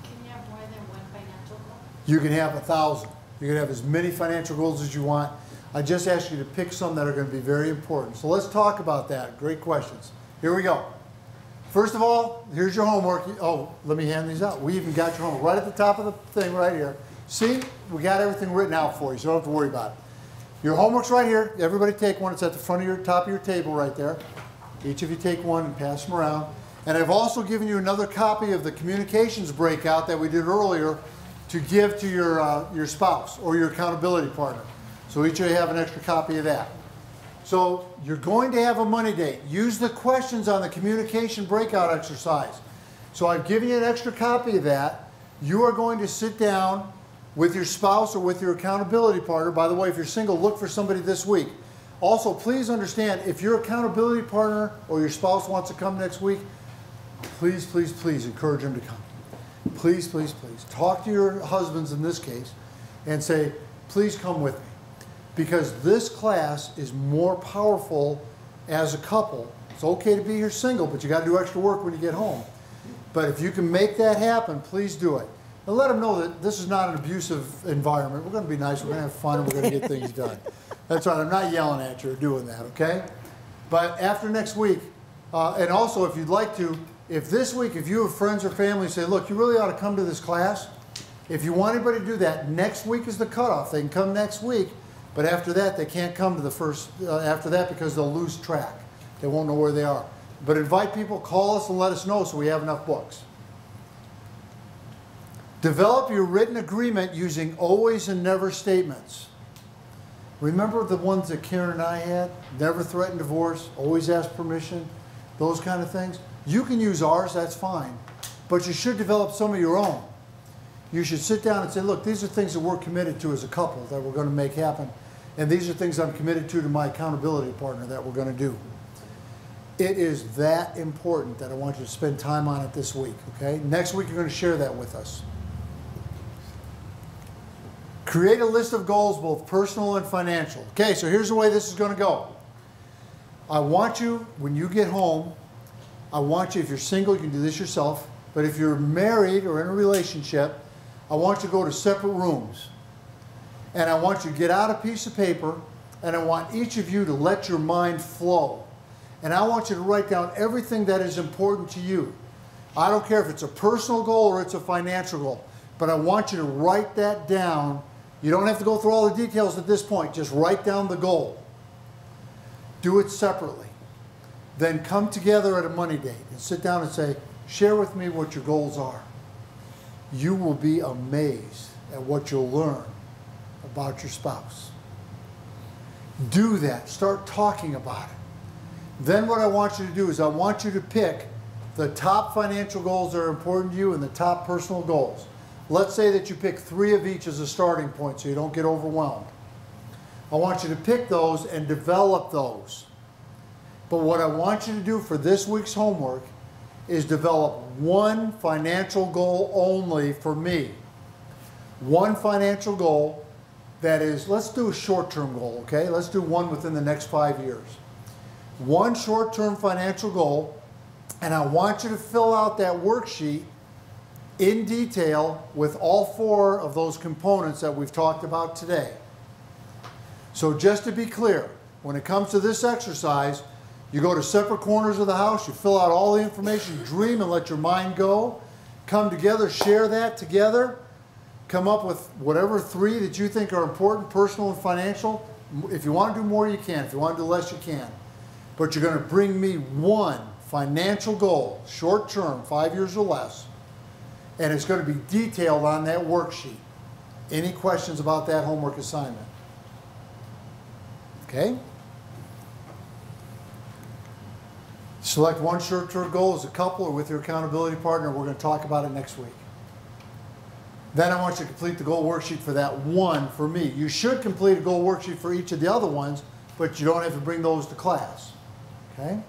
Can you have more than one financial goal? You can have 1,000. You can have as many financial goals as you want. I just asked you to pick some that are going to be very important. So let's talk about that. Great questions. Here we go. First of all, here's your homework. Oh, let me hand these out. We even got your homework right at the top of the thing right here. See, we got everything written out for you, so you don't have to worry about it. Your homework's right here. Everybody take one. It's at the front of your top of your table right there. Each of you take one and pass them around. And I've also given you another copy of the communications breakout that we did earlier to give to your spouse or your accountability partner. So each of you have an extra copy of that. So you're going to have a money date. Use the questions on the communication breakout exercise. So I've given you an extra copy of that. You are going to sit down with your spouse or with your accountability partner. By the way, if you're single, look for somebody this week. Also, please understand, if your accountability partner or your spouse wants to come next week, please, please, please encourage them to come. Please, please, please. Talk to your husbands in this case and say, please come with me. Because this class is more powerful as a couple. It's okay to be here single, but you got to do extra work when you get home. But if you can make that happen, please do it. And let them know that this is not an abusive environment. We're going to be nice, we're going to have fun, and we're going to get things done. That's right, I'm not yelling at you or doing that, okay? But after next week, and also if you'd like to, if this week, if you have friends or family say, look, you really ought to come to this class, if you want anybody to do that, next week is the cutoff. They can come next week, but after that, they can't come to the first, after that because they'll lose track. They won't know where they are. But invite people, call us and let us know so we have enough books. Develop your written agreement using always and never statements. Remember the ones that Karen and I had? Never threaten divorce, always ask permission, those kind of things. You can use ours, that's fine. But you should develop some of your own. You should sit down and say, look, these are things that we're committed to as a couple that we're going to make happen. And these are things I'm committed to my accountability partner that we're going to do. It is that important that I want you to spend time on it this week, okay? Next week, you're going to share that with us. Create a list of goals, both personal and financial. Okay, so here's the way this is going to go. I want you, when you get home, I want you, if you're single, you can do this yourself, but if you're married or in a relationship, I want you to go to separate rooms. And I want you to get out a piece of paper, and I want each of you to let your mind flow. And I want you to write down everything that is important to you. I don't care if it's a personal goal or it's a financial goal, but I want you to write that down. You don't have to go through all the details at this point. Just write down the goal. Do it separately. Then come together at a money date and sit down and say, share with me what your goals are. You will be amazed at what you'll learn about your spouse. Do that. Start talking about it. Then what I want you to do is I want you to pick the top financial goals that are important to you and the top personal goals. Let's say that you pick 3 of each as a starting point so you don't get overwhelmed. I want you to pick those and develop those. But what I want you to do for this week's homework is develop one financial goal only for me. One financial goal that is, let's do a short-term goal, okay? Let's do one within the next 5 years. One short-term financial goal, and I want you to fill out that worksheet in detail with all 4 of those components that we've talked about today. So just to be clear, when it comes to this exercise, you go to separate corners of the house, you fill out all the information, dream and let your mind go, come together, share that together, come up with whatever 3 that you think are important, personal and financial. If you want to do more, you can. If you want to do less, you can. But you're going to bring me one financial goal, short term, 5 years or less, and it's going to be detailed on that worksheet. Any questions about that homework assignment? Okay? Select one short-term goal as a couple or with your accountability partner. We're going to talk about it next week. Then I want you to complete the goal worksheet for that one for me. You should complete a goal worksheet for each of the other ones, but you don't have to bring those to class. Okay?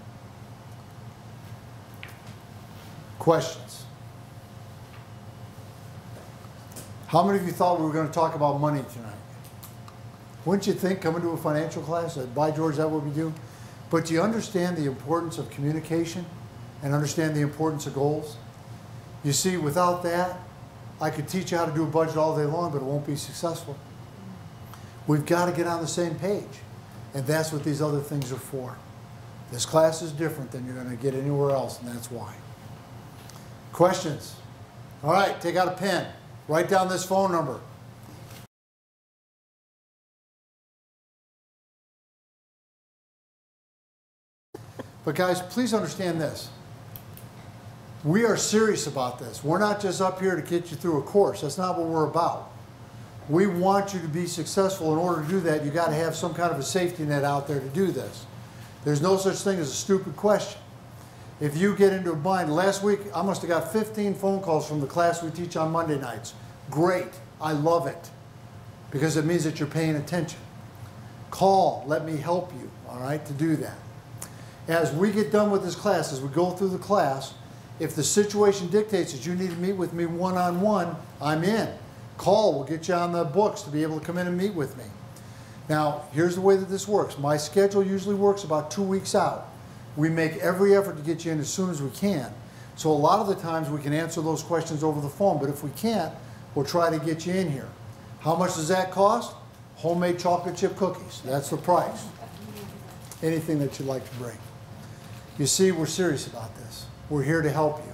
Questions? How many of you thought we were going to talk about money tonight? Wouldn't you think coming to a financial class, by George, is that what we do? But do you understand the importance of communication and understand the importance of goals? You see, without that, I could teach you how to do a budget all day long, but it won't be successful. We've got to get on the same page. And that's what these other things are for. This class is different than you're going to get anywhere else, and that's why. Questions? All right, take out a pen. Write down this phone number. But guys, please understand this. We are serious about this. We're not just up here to get you through a course. That's not what we're about. We want you to be successful. In order to do that, you've got to have some kind of a safety net out there to do this. There's no such thing as a stupid question. If you get into a bind, last week I must have got 15 phone calls from the class we teach on Monday nights. Great, I love it, because it means that you're paying attention. Call, let me help you, all right, to do that. As we get done with this class, as we go through the class, if the situation dictates that you need to meet with me one-on-one, I'm in. Call, we'll get you on the books to be able to come in and meet with me. Now, here's the way that this works. My schedule usually works about 2 weeks out. We make every effort to get you in as soon as we can. So a lot of the times we can answer those questions over the phone, but if we can't, we'll try to get you in here. How much does that cost? Homemade chocolate chip cookies. That's the price. Anything that you'd like to bring. You see, we're serious about this. We're here to help you.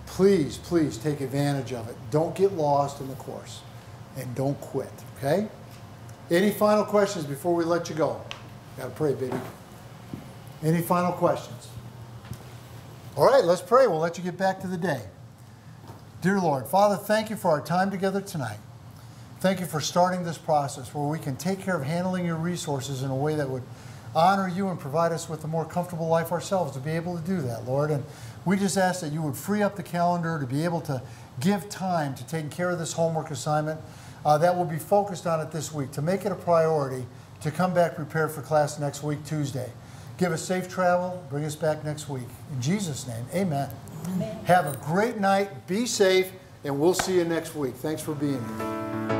Please, please take advantage of it. Don't get lost in the course. And don't quit, okay? Any final questions before we let you go? Gotta pray, baby. Any final questions? All right, let's pray. We'll let you get back to the day. Dear Lord, Father, thank you for our time together tonight. Thank you for starting this process where we can take care of handling your resources in a way that would honor you and provide us with a more comfortable life ourselves to be able to do that, Lord. And we just ask that you would free up the calendar to be able to give time to taking care of this homework assignment that we'll be focused on it this week, to make it a priority to come back prepared for class next week, Tuesday. Give us safe travel. Bring us back next week. In Jesus' name, amen. Amen. Have a great night. Be safe, and we'll see you next week. Thanks for being here.